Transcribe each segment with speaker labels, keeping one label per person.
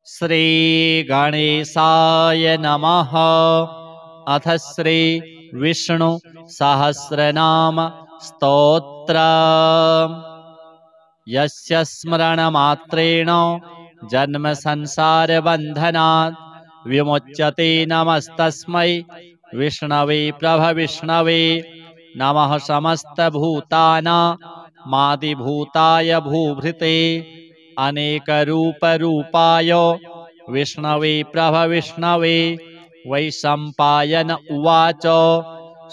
Speaker 1: श्री गणेशाय नमः। अथ श्री विष्णु सहस्रनाम स्तोत्र। यस्य स्मरणमात्रेण जन्म संसार बन्धनात् विमुच्यते नमस्तस्मै विष्णवे प्रभविष्णवे। नमः समस्तभूतानामादिभूताय भूभृते अनेकरूपरूपाय विष्णवे प्रभविष्णवे। वैशम्पायन उवाच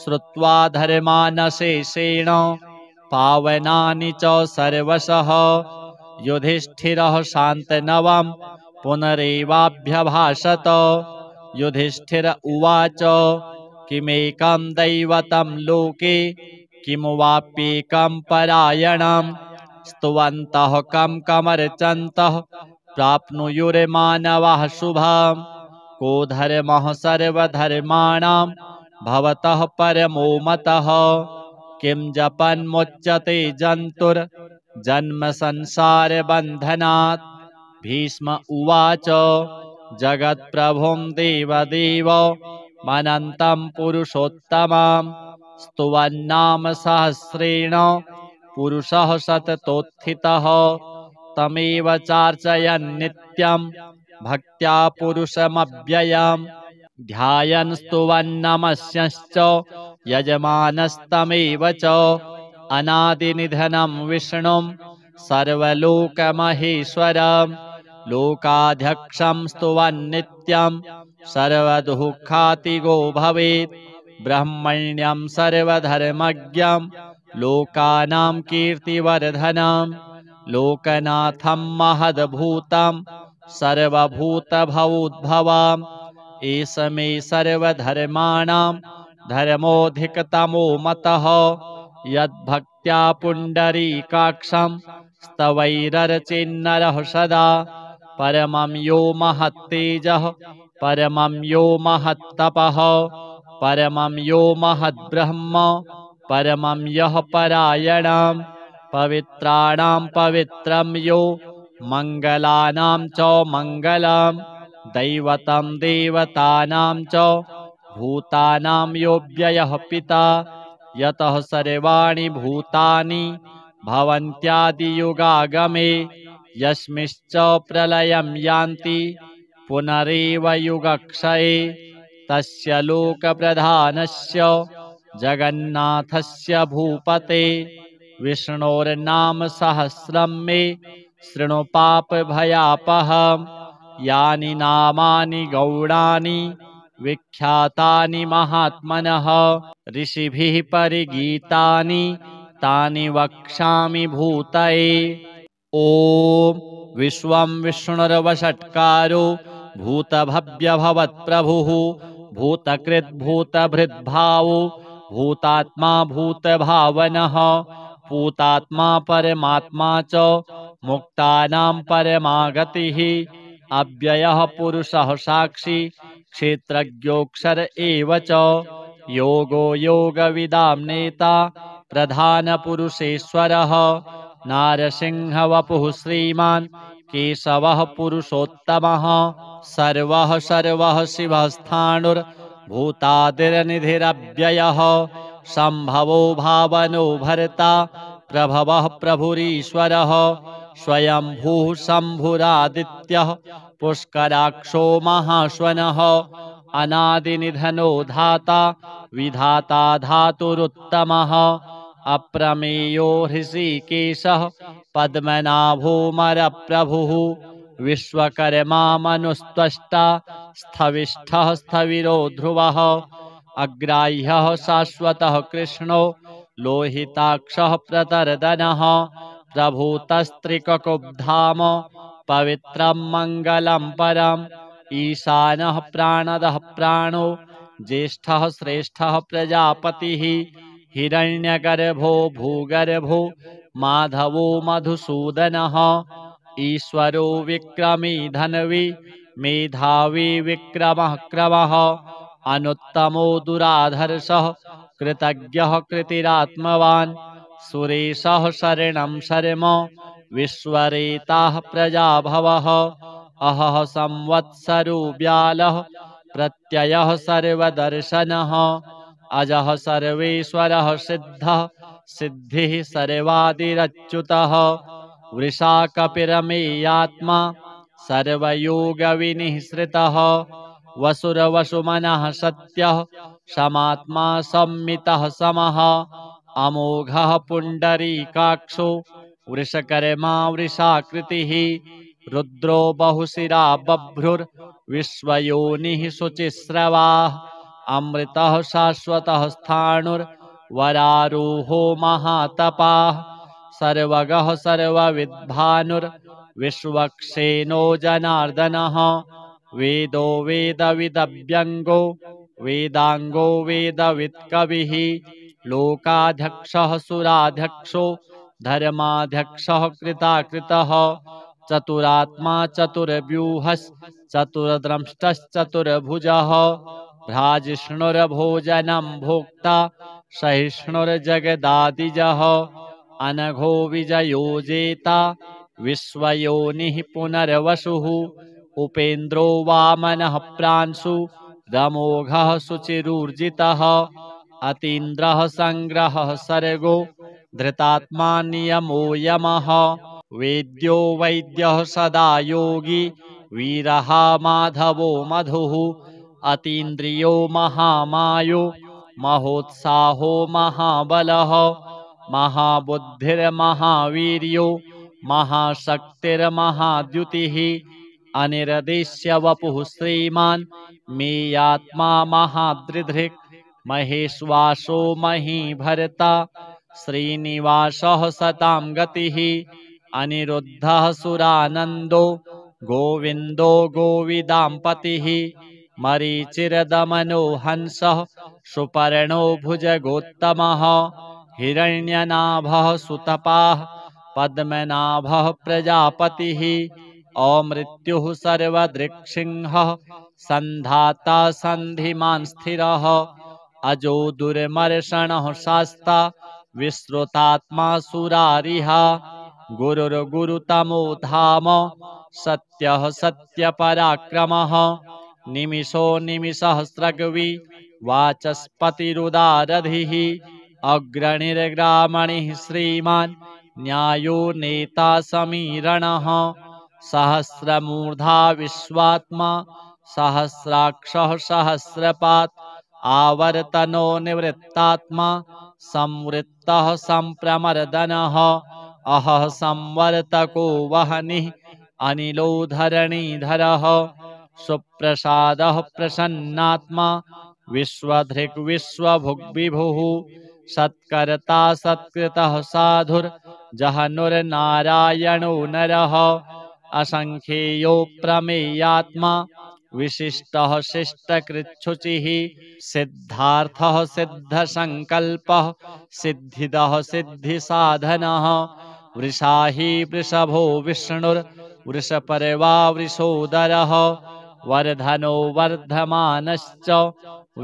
Speaker 1: श्रुत्वा धर्मानशेषेण पावनानि च सर्वशः युधिष्ठिरः शान्तनवं पुनरेवाभ्यभाषत। युधिष्ठिर उवाच किमेकं दैवतं लोके किमु वाप्येकं परायणं स्तुवन्तः कं कमर्चन्तः प्राप्नुयुर्मानवः शुभम्। को धर्मः सर्वधर्माणां भवतः परमो मतः किं जपन्मुच्यते जन्तुर्जन्म संसार बन्धनात्। भीष्म उवाच जगत्प्रभुं देवदेवमनन्तं पुरुषोत्तमं स्तुवन्नाम सहस्रेण पुरुषः सततोत्थितः तमेव चार्चयन् नित्यं भक्त्या पुरुषमव्ययम् ध्यायन् स्तुवन्नमस्यश्च यजमानस्तमेव च अनादिनिधनं विष्णुं सर्वलोकमहेश्वरं लोकाध्यक्षं स्तुवन्नित्यं सर्वदुःखातिगो भवेत् ब्रह्मण्यं सर्वधर्मज्ञं लोकानां कीर्तिवर्धनं लोकनाथं महद्भूतं सर्वभूतभवोद्भवम् एष मे सर्वधर्माणां धर्मोऽधिकतमो मतः यद्भक्त्या पुण्डरीकाक्षं स्तवैरर्चेन्नरः सदा परमं यो महत्तेजः परमं यो महत्तपः परमं यो महद्ब्रह्म परमं यः परायणं पवित्राणां पवित्रं यो मङ्गलानां च मङ्गलम् दैवतं देवतानां च भूतानां यो व्ययः पिता यतः सर्वाणि भूतानि भवन्त्यादियुगागमे यस्मिंश्च प्रलयं यान्ति पुनरेव युगक्षये तस्य लोकप्रधानस्य जगन्नाथस्य भूपते विष्णोर्नाम सहस्रं मे शृणु पापभयापहम् यानि नामानि गौणानि विख्यातानि महात्मनः ऋषिभिः परिगीतानि तानि वक्ष्यामि भूतये। ॐ विश्वं विष्णुर्वषट्कारो भूतभव्यभवत्प्रभुः भूतकृद्भूतभृद्भावो भूतात्मा भूतभावनः भूतात्मा परमात्मा च मुक्तानां परमागतिः अव्ययः पुरुषः साक्षी क्षेत्रज्ञोऽक्षर एव च योगो योगविदां नेता प्रधानपुरुषेश्वरः नारसिंहवपुः श्रीमान् केशवः पुरुषोत्तमः सर्वः सर्वः शिवस्थाणुर्भूतादिर्निधिरव्ययः सम्भवो भावनो भर्ता प्रभवः प्रभुरीश्वरः स्वयंभूः शम्भुरादित्यः पुष्कराक्षो महाश्वनः अनादिनिधनो धाता विधाता धातुरुत्तमः अप्रमेयो हृषीकेशः पद्मनाभोऽमरप्रभुः विश्वकर्मा मनुस्त्वष्टा स्थविष्ठः स्थविरो ध्रुवः अग्राह्यः शाश्वतः कृष्णो लोहिताक्षः प्रतर्दनः प्रभूतस्त्रिककुब्धाम पवित्रं मङ्गलं परम् ईशानः प्राणदः प्राणो ज्येष्ठः श्रेष्ठः प्रजापतिः हिरण्यगर्भो भूगर्भो माधवो मधुसूदनः ईश्वरो विक्रमी धन्वी मेधावी विक्रमः क्रमः अनुत्तमो दुराधर्षः कृतज्ञः कृतिरात्मवान् सुरेशः शरणं शर्म विश्वरेताः प्रजाभवः अहः संवत्सरो व्यालः प्रत्ययः सर्वदर्शनः अजः सर्वेश्वरः सिद्धः सिद्धिः सर्वादिरच्युतः वृषा कपिरमेयात्मा सर्वयोगविनिःसृतः वसुरवसुमनः सत्यः समात्मा सम्मितः समः अमोघः पुण्डरीकाक्षो वृषकर्मा वृषाकृतिः रुद्रो बहुशिरा बभ्रुर्विश्वयोनिः शुचिस्रवाः अमृतः शाश्वतः स्थाणुर्वरारोहो महातपाः सर्वगः सर्वविद्भानुर्विश्वक्सेनो जनार्दनः वेदो वेदविदव्यङ्गो वेदाङ्गो वेदवित्कविः लोकाध्यक्षः सुराध्यक्षो धर्माध्यक्षः कृताकृतः चतुरात्मा चतुर्व्यूहश्चतुर्द्रष्टश्चतुर्भुजः भ्राजिष्णुर्भोजनं भोक्ता सहिष्णुर्जगदादिजः अनघो विजयो जेता विश्वयोनिः पुनर्वसुः उपेन्द्रो वामनः प्रांशु रमोघः शुचिरूर्जितः अतीन्द्रः सङ्ग्रहः सर्गो धृतात्मा नियमो यमः वेद्यो वैद्यः सदा योगी वीरः माधवो मधुः अतीन्द्रियो महामायो महोत्साहो महाबलः महाबुद्धिर्महावीर्यो महाशक्तिर्महाद्युतिः अनिर्देश्य वपुः श्रीमान् मेयात्मा महादृधृक् महेश्वासो महीभर्ता श्रीनिवासः सतां गतिः अनिरुद्धः सुरानन्दो गोविन्दो गोविदाम्पतिः मरीचिर्दमनो हंसः सुपर्णो भुजगोत्तमः हिरण्यनाभः सुतपाः पद्मनाभः प्रजापतिः अमृत्युः सर्वदृक्सिंहः सन्धाता सन्धिमान् स्थिरः अजो दुर्मर्षणः शास्ता विश्रुतात्मा सुरारिः गुरुर्गुरुतमो धाम सत्यः सत्यपराक्रमः निमिषो निमिषसहस्रग्वी वाचस्पतिरुदारधिः अग्रणिर्ग्रामणिः श्रीमान् न्यायो नेता समीरणः सहस्रमूर्धा विश्वात्मा सहस्राक्षः सहस्रपात् आवर्तनो निवृत्तात्मा संवृत्तः संप्रमर्दनः अहः संवर्तको वह्निः अनिलो धरणीधरः सुप्रसादः प्रसन्नात्मा विश्वधृक् विश्वभुग्विभुः सत्कर्ता सत्कृतः साधुर्जहनुर्नारायणो नरः असंख्येयो प्रमेयात्मा विशिष्टः शिष्टकृच्छुचिः सिद्धार्थः सिद्धसङ्कल्पः सिद्धिदः सिद्धिसाधनः वृषाही वृषभो विष्णुर्वृषपर्वा वृषोदरः वर्धनो वर्धमानश्च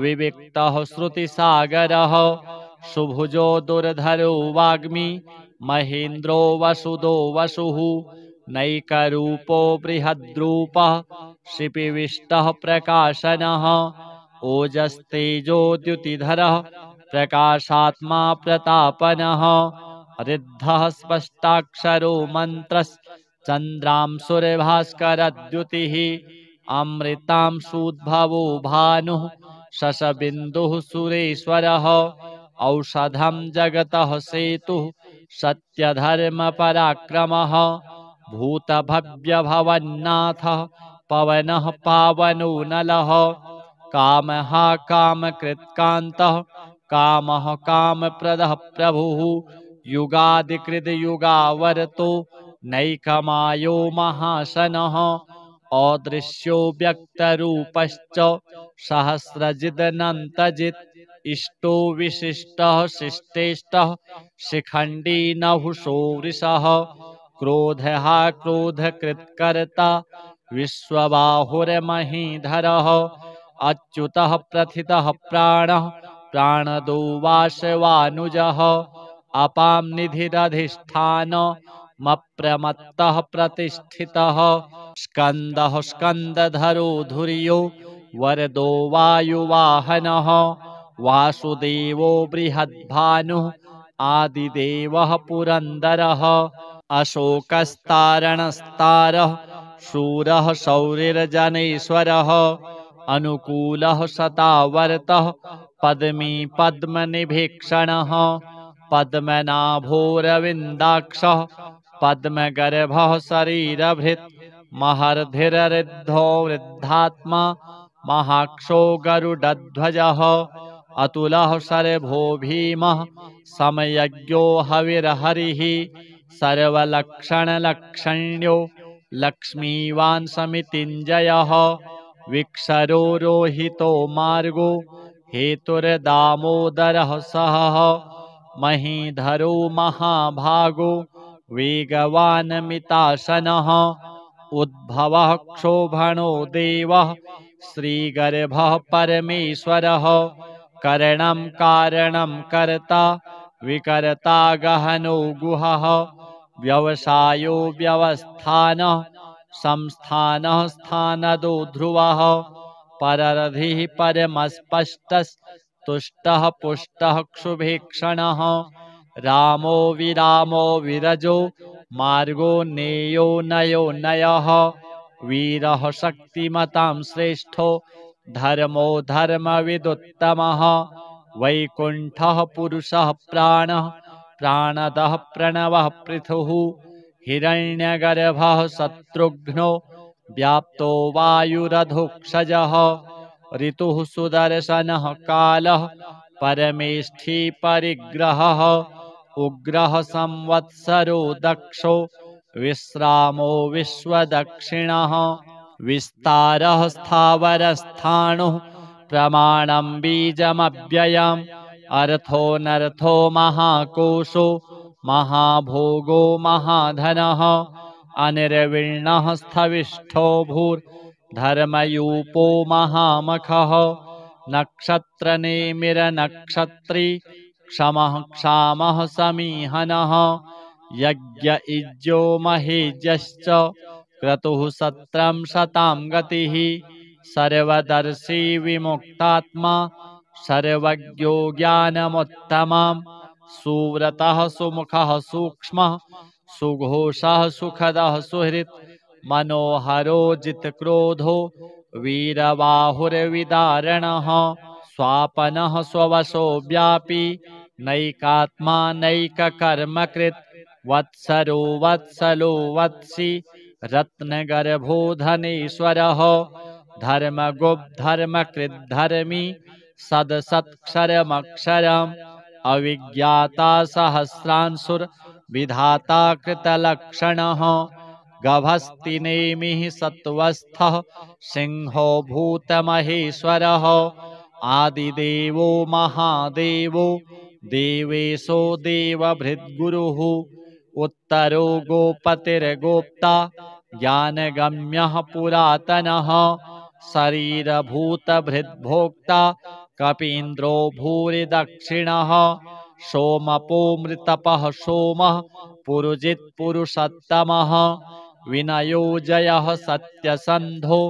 Speaker 1: विविक्तः श्रुतिसागरः सुभुजो दुर्धरो वाग्मी महेन्द्रो वसुदो वसुः नैकरूपो बृहद्रूपः शिपिविष्टः प्रकाशनः ओजस्तेजोद्युतिधरः प्रकाशात्मा प्रतापनः ऋद्धः स्पष्टाक्षरो मन्त्रश्चन्द्रांशुर्भास्करद्युतिः अमृतांशूद्भवो भानुः शशबिन्दुः सुरेश्वरः औषधं जगतः सेतुः सत्यधर्मपराक्रमः भूतभव्यभवन्नाथः पवनः पावनो नलः कामः कामकृत्कान्तः कामः कामप्रदः प्रभुः युगादिकृतयुगावर्तो नैकमायो महाशनः अदृश्यो व्यक्तरूपश्च सहस्रजिदनन्तजित् इष्टो विशिष्टः शिष्टेष्टः शिखण्डी नहुषो वृषः क्रोधः क्रोधकृत्कर्ता विश्वबाहुर्महीधरः अच्युतः प्रथितः प्राणः प्राणदो वासवानुजः अपां निधिरधिष्ठानमप्रमत्तः प्रतिष्ठितः स्कन्दः स्कन्दधरो धुर्यो वरदो वायुवाहनः वासुदेवो बृहद्भानुः आदिदेवः पुरन्दरः अशोकस्तारणस्तारः शूरः शौरिर्जनेश्वरः अनुकूलः शतावर्तः पद्मी पद्मनिभीक्षणः पद्मनाभोरविन्दाक्षः पद्मगर्भः शरीरभृत् महर्धिररिद्धो वृद्धात्मा महाक्षो गरुडध्वजः अतुलः शरभो भीमः समयज्ञो हविर्हरिः सर्वलक्षणलक्षण्यो लक्ष्मीवान् समितिञ्जयः विक्षरो रोहितो मार्गो हेतुर्दामोदरः सहः महीधरो महाभागो वेगवान् मिताशनः उद्भवः क्षोभणो देवः श्रीगर्भः परमेश्वरः करणं कारणं कर्ता विकर्ता गहनो गुहः व्यवसायो व्यवस्थानः संस्थानः स्थानदो ध्रुवः पररधिः परमस्पष्टस्तुष्टः पुष्टः क्षुभीक्षणः रामो विरामो विरजो मार्गो नेयो नयो नयः वीरः शक्तिमतां श्रेष्ठो धर्मो धर्मविदुत्तमः वैकुण्ठः पुरुषः प्राणः प्राणदः प्रणवः पृथुः हिरण्यगर्भः शत्रुघ्नो व्याप्तो वायुरधोक्षजः ऋतुः सुदर्शनः कालः परमेष्ठी परिग्रहः उग्रः संवत्सरो दक्षो विश्रामो विश्वदक्षिणः विस्तारः स्थावरस्थाणुः प्रमाणं बीजमव्ययम् अर्थोऽनर्थो महाकोशो महाभोगो महाधनः अनिर्विण्णः स्थविष्ठो भूर्धर्मयूपो महामखः नक्षत्रनेमिरनक्षत्री क्षमः क्षामः समीहनः यज्ञ इज्यो महेज्यश्च क्रतुः सत्रं शतां गतिः सर्वदर्शी विमुक्तात्मा सर्वज्ञो ज्ञानमुत्तमम् सुव्रतः सुमुखः सूक्ष्मः सुघोषः सुखदः सुहृत् मनोहरो जितक्रोधो वीरबाहुर्विदारणः स्वापनः स्ववशो व्यापी नैकात्मा नैककर्मकृत् वत्सरो वत्सलो वत्सि रत्नगर्भो धनेश्वरः धर्मगुप्धर्मकृद्धर्मी सदसत्क्षरमक्षरम् अविज्ञाता सहस्रांशुर्विधाता कृतलक्षणः गभस्तिनेमिः सत्त्वस्थः सिंहो भूतमहेश्वरः आदिदेवो महादेवो देवेशो देवभृद्गुरुः उत्तरो गोपतिर्गोप्ता ज्ञानगम्यः पुरातनः शरीरभूतभृद्भोक्ता कपीन्द्रो भूरिदक्षिणः सोमपो मृतपः सोमः पुरुजित्पुरुषोत्तमः विनयो जयः सत्यसन्धो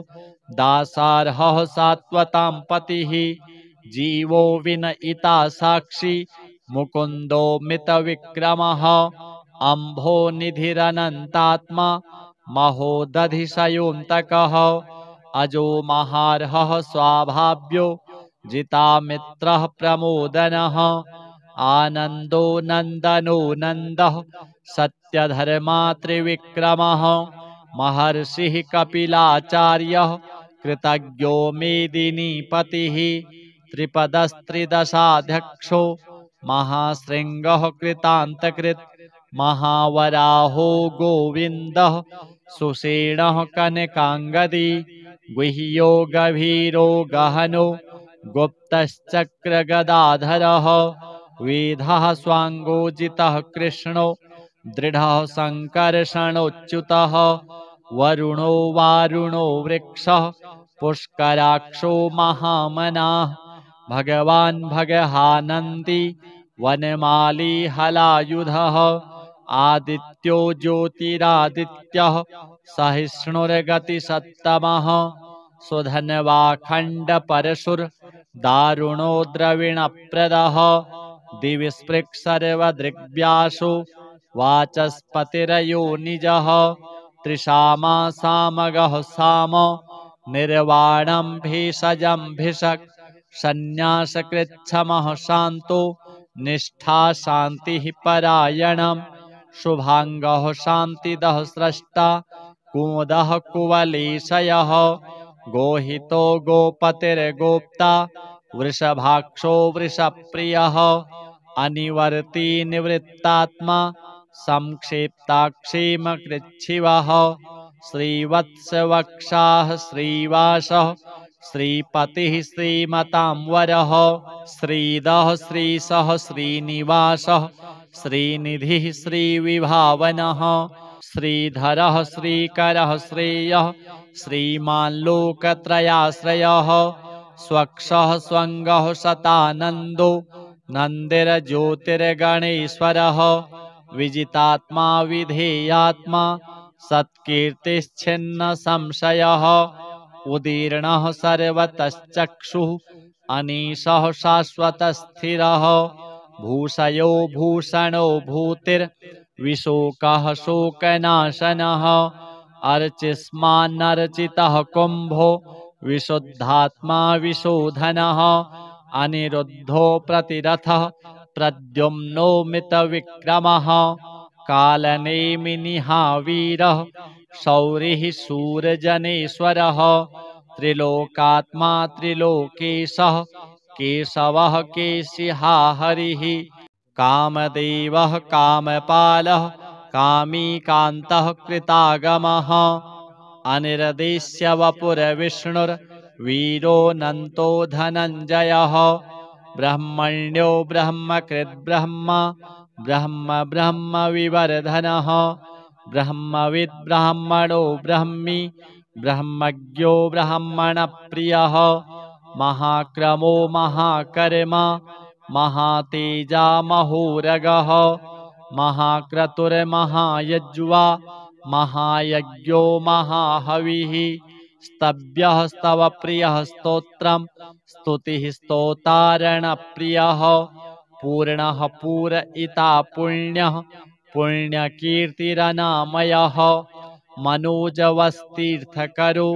Speaker 1: दासार्हः सात्वतां पतिः जीवो विनयिता साक्षी मुकुन्दो मितविक्रमः अम्भो निधिरनन्तात्मा महोदधिशयोऽन्तकः अजो महार्हः स्वाभाव्यो जितामित्रः प्रमोदनः आनन्दो नन्दनो नन्दः सत्यधर्मा त्रिविक्रमः महर्षिः कपिलाचार्यः कृतज्ञो मेदिनीपतिः त्रिपदस्त्रिदशाध्यक्षो महाशृङ्गः कृतान्तकृत् महावराहो गोविन्दः सुषेणः कनकाङ्गदी गुह्यो गभीरो गहनो गुप्तश्चक्रगदाधरः वेदः स्वाङ्गोजितः कृष्णो दृढः सङ्कर्षणोच्युतः वरुणो वारुणो वृक्षः पुष्कराक्षो महामनाः भगवान् भगहानन्दी वनमाली हलायुधः आदित्यो ज्योतिरादित्यः सहिष्णुर्गतिसत्तमः सुधन्वाखण्डपरशुर् दारुणो द्रविणप्रदः दिवि स्पृक् सर्वदृग्व्यासो वाचस्पतिरयो निजः त्रिशामा सामगः साम निर्वाणं भेषजं भिषक् सन्न्यासकृच्छमः शान्तो निष्ठा शान्तिः परायणम् शुभांगः शान्तिदः स्रष्टा कुमुदः कुवलेशयः गोहितो गोपतिर्गोप्ता वृषभाक्षो वृषप्रियः अनिवर्ती निवृत्तात्मा संक्षेप्ताक्षेमकृच्छिवः श्रीवत्सवक्षाः श्रीवासः श्रीपतिः श्रीमतांवरः श्रीदः श्रीसः श्रीनिवासः श्रीनिधिः श्रीविभावनः श्रीधरः श्रीकरः श्रेयः श्रीमान् लोकत्रयाश्रयः स्वक्षः स्वङ्गः शतानन्दो नन्दिर्ज्योतिर्गणेश्वरः विजितात्मा विधेयात्मा सत्कीर्तिश्छिन्न संशयः उदीर्णः सर्वतश्चक्षुः अनीशः शाश्वतस्थिरः भूषयो भूषणो भूतिर्विशोकः शोकनाशनः अर्चिस्मान्नर्चितः कुम्भो विशुद्धात्मा विशोधनः अनिरुद्धो प्रतिरथः प्रद्युम्नो मितविक्रमः कालनेमिनिहावीरः शौरिः शूरजनेश्वरः त्रिलोकात्मा त्रिलोकेशः केशवः केशिहा हरिः कामदेवः कामपालः कामी कान्तः कृतागमः अनिर्देश्य वपुरविष्णुर्वीरोऽनन्तो धनञ्जयः ब्रह्मण्यो ब्रह्मकृद्ब्रह्मा ब्रह्म ब्रह्म विवर्धनः ब्रह्मविद् ब्राह्मणो ब्रह्मी ब्रह्मज्ञो ब्रह्मणप्रियः महाक्रमो महाकर्मा महातेजा महोरगः महाक्रतुर्महायज्वा महायज्ञो महाहविः स्तव्यः स्तवप्रियः स्तोत्रम् स्तुतिः स्तोतारणप्रियः पूर्णः पूरयिता पुण्यः पुण्यकीर्तिरनामयः मनोजवस्तीर्थकरो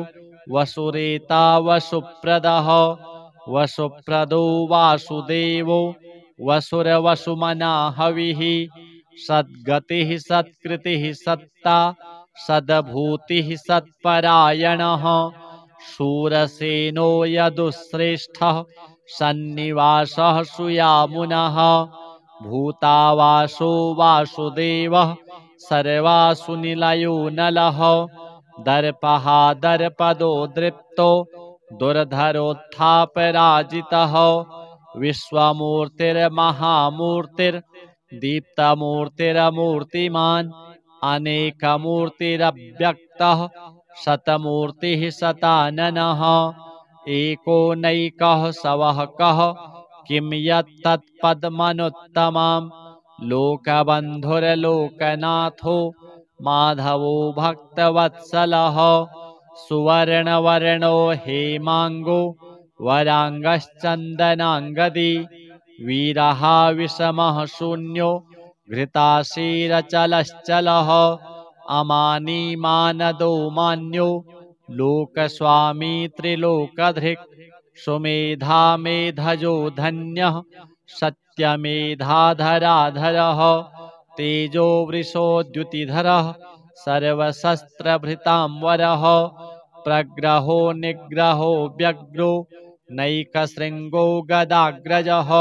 Speaker 1: वसुरेता वसुप्रदः वसुप्रदो वासुदेवो वसुरवसुमना हविः सद्गतिः सत्कृतिः सत्ता सद्भूतिः सत्परायणः शूरसेनो यदुश्रेष्ठः सन्निवासः सुयामुनः भूतावासो वासुदेवः सर्वासुनिलयो नलः दर्पः दर्पदो दृप्तो दुर्धरोत्थापराजितः विश्वमूर्तिर्महामूर्तिर्दीप्तमूर्तिरमूर्तिमान् अनेकमूर्तिरव्यक्तः शतमूर्तिः शताननः एको नैकः सवहकः किं यत्तत्पद्मनुत्तमं लोकबन्धुर्लोकनाथो माधवो भक्तवत्सलः सुवर्णवर्णो हेमाङ्गो वराङ्गश्चन्दनाङ्गदी वीरः विषमः शून्यो घृताशीरचलश्चलः अमानी मानदो मान्यो लोकस्वामी त्रिलोकधृक् सुमेधा मेधजो धन्यः सत्यमेधाधराधरः तेजो वृषोद्युतिधरः सर्वशस्त्रभृतांवरः प्रग्रहो निग्रहो व्यग्रो नैकशृङ्गो गदाग्रजः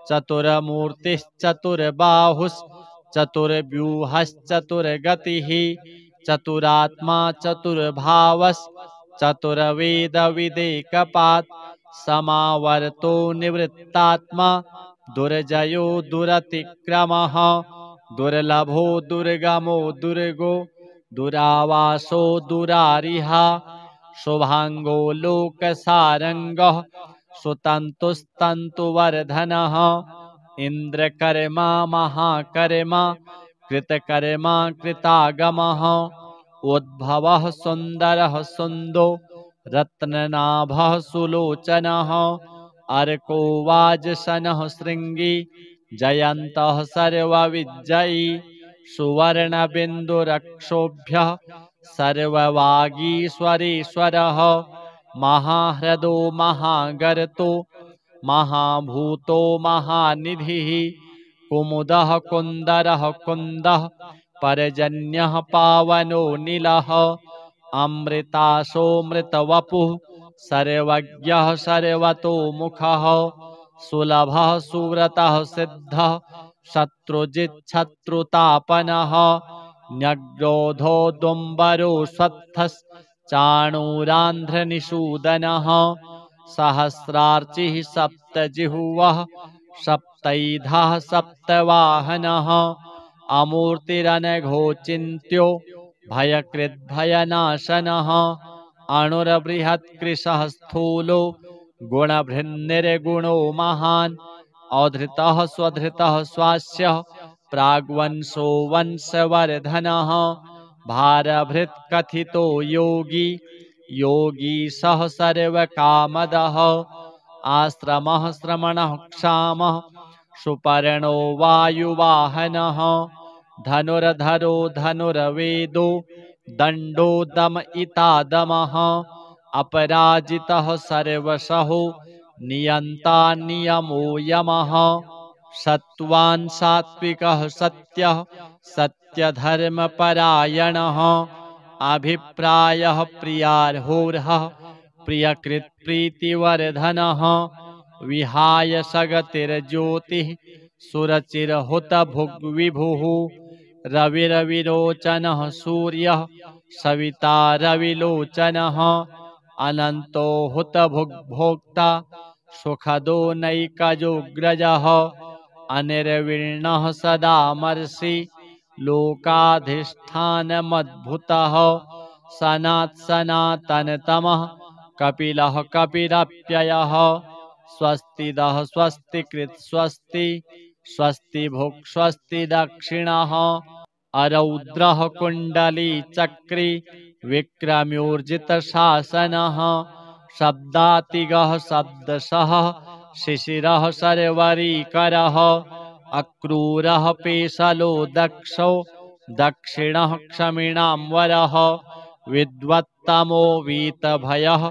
Speaker 1: चतुर्बाहुश्चतुर्गतिः चतुरात्मा चतुर्भावश्चतुर्वेदविदेकपात् समावर्तो निवृत्तात्मा दुर्जयो दुरतिक्रमः दुर्लभो दुर्गमो दुर्गो दुरावासो दुरारिहा शुभांगो लोकसारंगः सुतन्तुस्तन्तुवर्धनः इन्द्रकर्मा महाकर्मा कृतकर्मा कृतागमः उद्भवः सुन्दरः सुन्दो रत्ननाभः सुलोचनः अर्को वाजसनः शृङ्गी जयन्तः सर्वविजयी सुवर्णबिन्दुरक्षोभ्यः सर्ववागीश्वरेश्वरः महाह्रदो महागर्तो महाभूतो महानिधिः कुमुदः कुन्दरः कुन्दः पर्जन्यः पावनो नीलः अमृतासोऽमृतवपुः सर्वज्ञः सर्वतोमुखः सुलभः सुव्रतः सिद्धः शत्रुजिच्छत्रुतापनः न्यग्रोधो दुम्बरो स्वत्थश्चाणूरान्ध्रनिषूदनः सहस्रार्चिः सप्तजिह्वः सप्तैधः सप्तवाहनः अमूर्तिरनघोचिन्त्यो भयकृद्भयनाशनः अणुर्बृहत्कृशः स्थूलो गुणभृन्निर्गुणो महान् अधृतः स्वधृतः स्वास्य प्राग्वंशो वंशवर्धनः भारभृत्कथितो योगी योगी सः सर्वकामदः आश्रमः श्रमणः क्षामः सुपर्णो वायुवाहनः धनुर्धरो धनुर्वेदो दण्डो दमयिता दमः अपराजितः सर्वशः नियन्ता नियमो यमः सत्त्वान् सात्विकः सत्यः सत्यधर्मपरायणः अभिप्रायः प्रियार्होर्हः प्रियकृत्प्रीतिवर्धनः विहाय सगतिर्ज्योतिः सुरचिरहुतभुग्विभुः रविरविरोचनः सूर्यः सविता रविलोचनः अनन्तो हुतभुग्भोक्ता सुखदो नैकजोऽग्रजः अनिर्विण्णः सदामर्षि लोकाधिष्ठानमद्भुतः सनातनतमः कपिलः कपिरप्ययः स्वस्तिदः स्वस्तिकृत् स्वस्ति स्वस्ति भुक् स्वस्ति दक्षिणः अरौद्रः कुण्डली चक्री विक्रम्योर्जितशासनः शब्दातिगः शब्दशः शिशिरः शर्वरीकरः अक्रूरः पेशलो दक्षो दक्षिणः क्षमिणां वरः विद्वत्तमो वीतभयः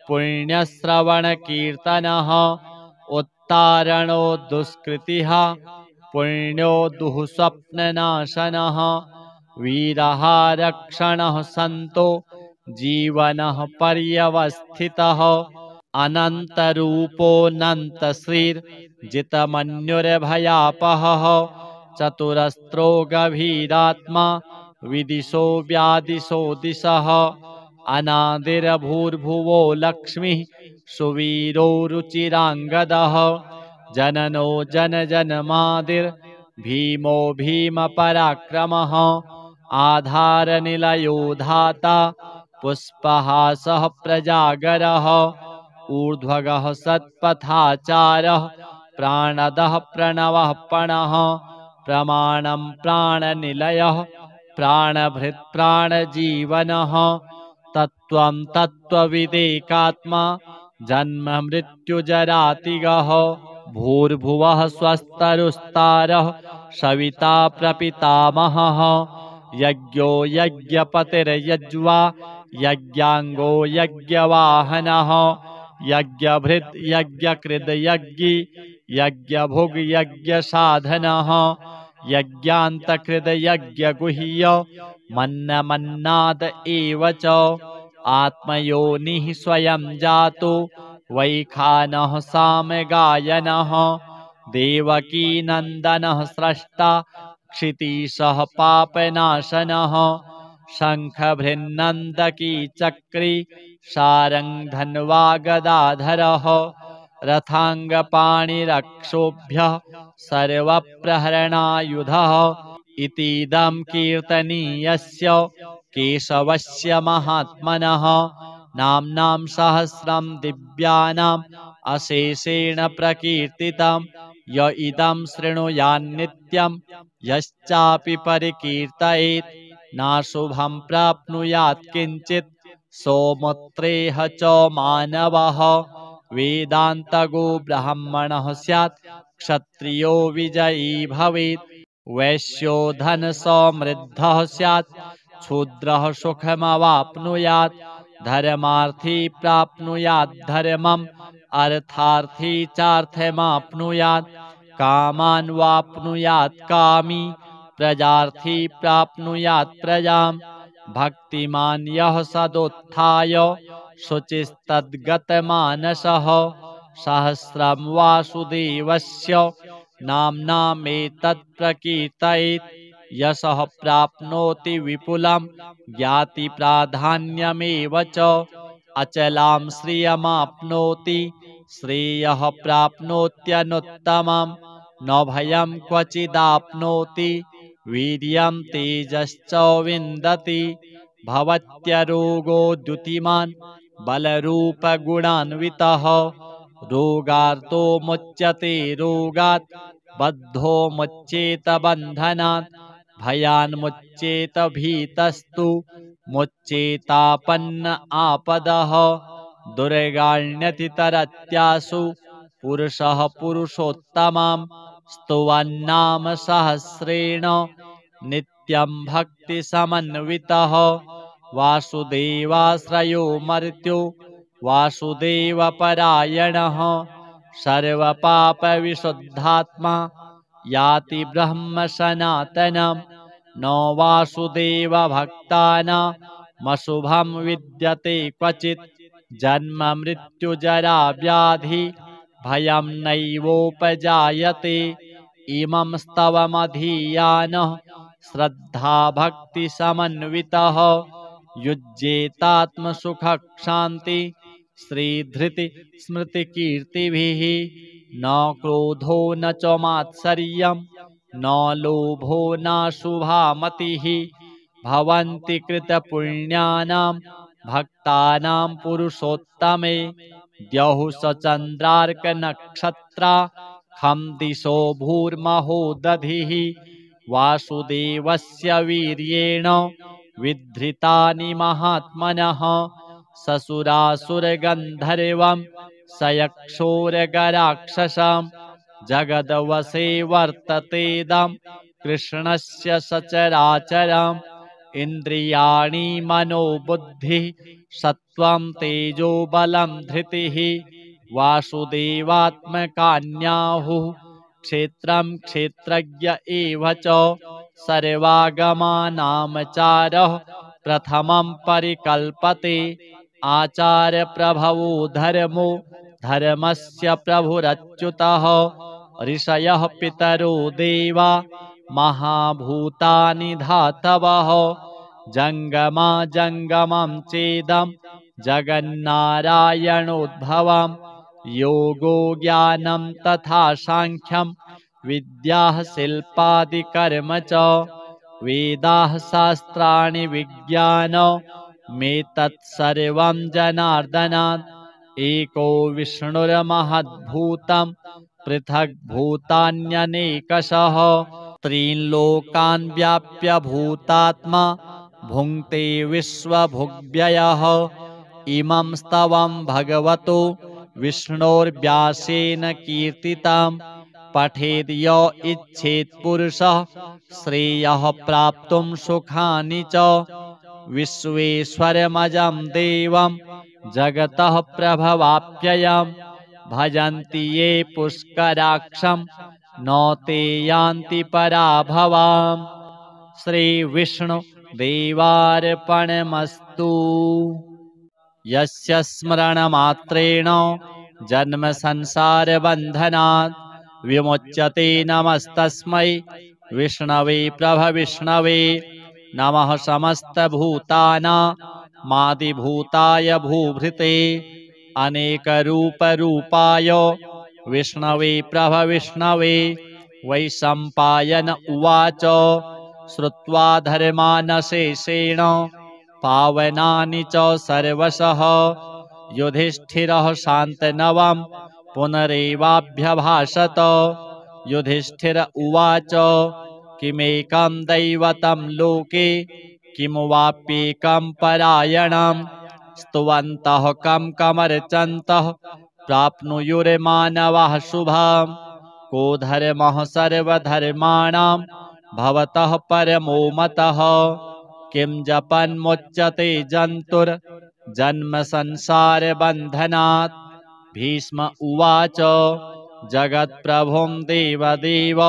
Speaker 1: पुण्यश्रवणकीर्तनः उत्तारणो दुष्कृतिः पुण्यो दुःस्वप्ननाशनः वीरः रक्षणः सन्तो जीवनः पर्यवस्थितः अनन्तरूपोऽनन्तश्रीर्जितमन्युर्भयापहः चतुरस्रो गभीरात्मा विदिशो व्यादिशो दिशः अनादिर्भूर्भुवो लक्ष्मीः सुवीरो रुचिराङ्गदः जननो जनजन्मादिर्भीमो भीमपराक्रमः आधारनिलयो धाता पुष्पहासः प्रजागरः ऊर्ध्वगः सत्पथाचारः प्राणदः प्रणवः पणः प्रमाणं प्राणनिलयः प्राणभृत् प्राणजीवनः तत्त्वं तत्त्वविदेकात्मा जन्म मृत्युजरातिगः भूर्भुवः स्वस्तरुस्तारः सविता प्रपितामहः यज्ञो यज्ञपतिर्यज्वा यज्ञाङ्गो यज्ञवाहनः यज्ञभृत् यज्ञकृद् यज्ञी यज्ञभुग् यज्ञसाधनः यज्ञान्तकृद् यज्ञगुह्य मन्नमन्नाद एव च आत्मयोनिः स्वयं जातो वैखानः सामगायनः देवकीनन्दनः स्रष्टा क्षितीशः पापनाशनः शङ्खभृन्नन्दकी चक्री शारङ्गधन्वा गदाधरः रथाङ्गपाणिरक्षोभ्यः सर्वप्रहरणायुधः इतीदं कीर्तनीयस्य केशवस्य महात्मनः नाम्नां सहस्रं दिव्यानाम् अशेषेण प्रकीर्तितं य इदं शृणुयान्नित्यं यश्चापि परिकीर्तयेत् नाशुभं प्राप्नुयात् किञ्चित् सोमुत्रेह च मानवः वेदान्तगो ब्राह्मणः स्यात् क्षत्रियो विजयी भवेत् वैश्यो धनसमृद्धः स्यात् शूद्रः सुखमवाप्नुयात् धर्मार्थी प्राप्नुयात् धर्मम् अर्थार्थी चार्थमाप्नुयात् कामान् वाप्नुयात् कामी प्रजार्थी प्राप्नुयात् प्रजाम् भक्तिमान् यः सदुत्थाय शुचिस्तद्गतमानसः सहस्रं वासुदेवस्य नाम्नामेतत् प्रकीर्तयेत् यशः प्राप्नोति विपुलं ज्ञातिप्राधान्यमेव च अचलां श्रियमाप्नोति श्रेयः प्राप्नोत्यनुत्तमं न भयं क्वचिदाप्नोति वीर्यं तेजश्च विन्दति भवत्यरोगो द्युतिमान् बलरूपगुणान्वितः रोगार्तो मुच्यते रोगात् बद्धो मुच्येत बन्धनात् भयान्मुच्येत भीतस्तु मुच्येतापन्न आपदः दुर्गाण्यतितरत्यासु पुरुषः पुरुषोत्तमां स्तुवन्नाम सहस्रेण नित्यं भक्तिसमन्वितः वासुदेवाश्रयो मर्त्यो वासुदेवपरायणः सर्वपापविशुद्धात्मा याति ब्रह्म सनातनं न वासुदेवभक्तानामशुभं विद्यते क्वचित् जन्म मृत्युजरा व्याधि भयं नैवोपजायते इमं स्तवमधीयानः श्रद्धाभक्तिसमन्वितः युज्येतात्मसुखक्षान्ति श्रीधृति स्मृतिकीर्तिभिः न क्रोधो न च मात्सर्यं न लोभो नाशुभा मतिः भवन्ति कृतपुण्यानां भक्तानां पुरुषोत्तमे द्यौः स चन्द्रार्कनक्षत्रा खं दिशो भूर्महोदधिः वासुदेवस्य वीर्येण विधृतानि महात्मनः ससुरासुरगन्धर्वं सयक्षोरगराक्षसं जगदवसे वर्ततेदं कृष्णस्य सचराचरम् इन्द्रियाणि मनोबुद्धिः सत्त्वं तेजो बलं धृतिः वासुदेवात्मकान्याहुः क्षेत्रं क्षेत्रज्ञ एव च सर्वागमानामचारः प्रथमं परिकल्पते आचार्यप्रभवो धर्मो धर्मस्य प्रभुरच्युतः ऋषयः पितरो देवा महाभूतानि धातवः जङ्गमा जङ्गमं चेदं जगन्नारायणोद्भवं योगो ज्ञानं तथा साङ्ख्यं विद्याः शिल्पादिकर्म च वेदाः शास्त्राणि विज्ञानमेतत्सर्वं जनार्दनात् एको विष्णुर्महद्भूतं पृथग्भूतान्यनेकशः त्रीन् लोकान् व्याप्य भूतात्मा भुङ्क्ते विश्वभुग्व्ययः इमं स्तवं भगवतो विष्णोर्व्यासेन कीर्तितं पठेद् य इच्छेत् पुरुषः श्रेयः प्राप्तुं सुखानि च विश्वेश्वरमजं देवं जगतः प्रभवाप्ययं भजन्ति ये पुष्कराक्षं न ते यान्ति पराभवाम् श्रीविष्णुदेवार्पणमस्तु। यस्य स्मरणमात्रेण जन्मसंसारबन्धनात् विमुच्यते नमस्तस्मै विष्णवे प्रभविष्णवे नमः समस्तभूतानामादिभूताय भूभृते अनेकरूपरूपाय विष्णवे प्रभविष्णवे वैशम्पायन उवाच श्रुत्वा धर्मानशेषेण पावनानि च सर्वशः युधिष्ठिरः शान्तनवं पुनरेवाभ्यभाषत युधिष्ठिर उवाच किमेकं दैवतं लोके किमु वाप्येकं परायणं स्तुवन्तः कं कमर्चन्तः प्राप्नुयुर्मानवः शुभम् को धर्मः सर्वधर्माणां भवतः परमो मतः किं जपन्मुच्यते जन्तुर्जन्म संसारबन्धनात् भीष्म उवाच जगत्प्रभुं देवदेव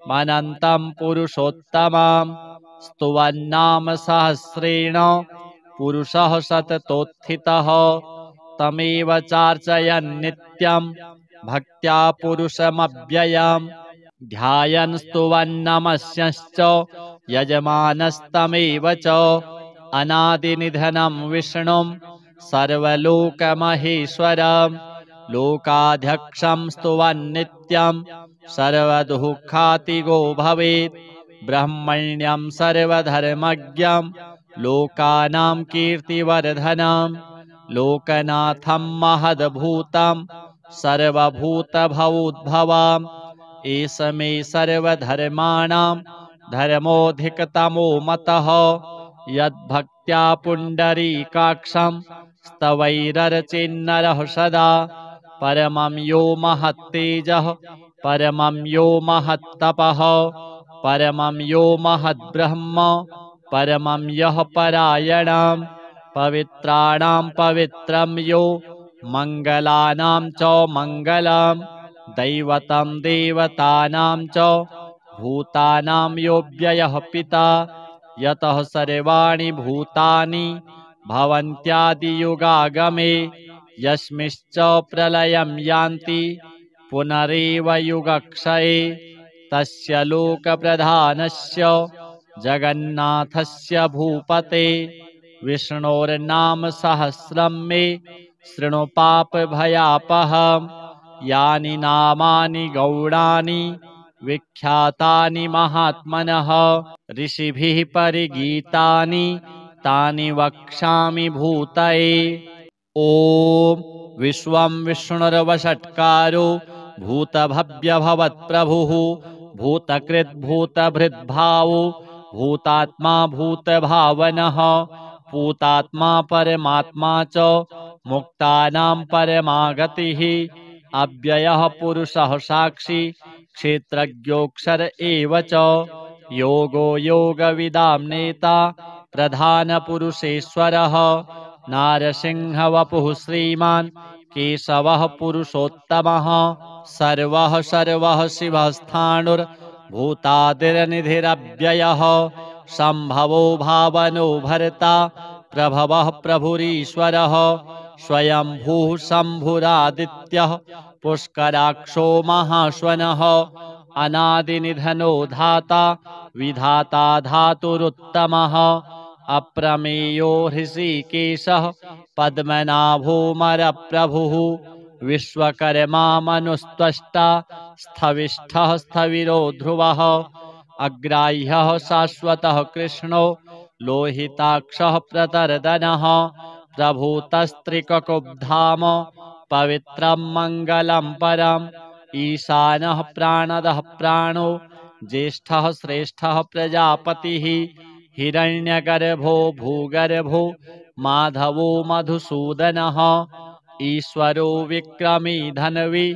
Speaker 1: मनन्तं पुरुषोत्तमं स्तुवन्नाम सहस्रेण पुरुषः सततोत्थितः तमेव चार्चयन् नित्यं भक्त्या पुरुषमव्ययम् ध्यायन् स्तुवन्नमस्यश्च यजमानस्तमेव च अनादिनिधनं विष्णुं सर्वलोकमहेश्वरं लोकाध्यक्षं स्तुवन्नित्यं सर्वदुःखातिगो भवेत् ब्रह्मण्यं सर्वधर्मज्ञं लोकानां कीर्तिवर्धनं लोकनाथं महद्भूतं सर्वभूतभवोद्भवम् एष मे सर्वधर्माणां धर्मोऽधिकतमो मतः यद्भक्त्या पुण्डरीकाक्षं स्तवैरर्चेन्नरः सदा परमं यो महत्तेजः परमं यो महत्तपः परमं यो महद्ब्रह्म परमं यः परायणं पवित्राणां पवित्रं यो मङ्गलानां च मङ्गलम् दैवतं देवतानां च भूतानां यो व्ययः पिता यतः सर्वाणि भूतानि भवन्त्यादियुगागमे यस्मिंश्च प्रलयं यान्ति पुनरेव युगक्षये तस्य लोकप्रधानस्य जगन्नाथस्य भूपते विष्णोर्नाम सहस्रं मे शृणु पापभयापहम् यानि नामानि गौणानि विख्यातानि महात्मनः ऋषिभिः परिगीतानि तानि वक्ष्यामि भूतये ॐ विश्वं विष्णुर्वषट्कारो भूतभव्यभवत्प्रभुः भूतकृद्भूतभृद्भावो भूतात्मा भूतभावनः पूतात्मा परमात्मा च मुक्तानां परमागतिः अव्ययः पुरुषः साक्षी क्षेत्रज्ञोऽक्षर एव च योगो योगविदां नेता प्रधानपुरुषेश्वरः नारसिंहवपुः श्रीमान् केशवः पुरुषोत्तमः सर्वः सर्वः शिवस्थाणुर्भूतादिर्निधिरव्ययः सम्भवो भावनो भर्ता प्रभवः प्रभुरीश्वरः स्वयंभूः शम्भुरादित्यः पुष्कराक्षो महाश्वनः अनादिनिधनो धाता विधाता धातुरुत्तमः अप्रमेयो हृषीकेशः पद्मनाभोऽमरप्रभुः विश्वकर्मा मनुस्त्वष्टा स्थविष्ठः स्थविरो ध्रुवः अग्राह्यः शाश्वतः कृष्णो लोहिताक्षः प्रतर्दनः प्रभूतस्त्रिककुब्धाम पवित्रं मङ्गलं परम् ईशानः प्राणदः प्राणो ज्येष्ठः श्रेष्ठः प्रजापतिः हिरण्यगर्भो भूगर्भो माधवो मधुसूदनः ईश्वरो विक्रमी धन्वी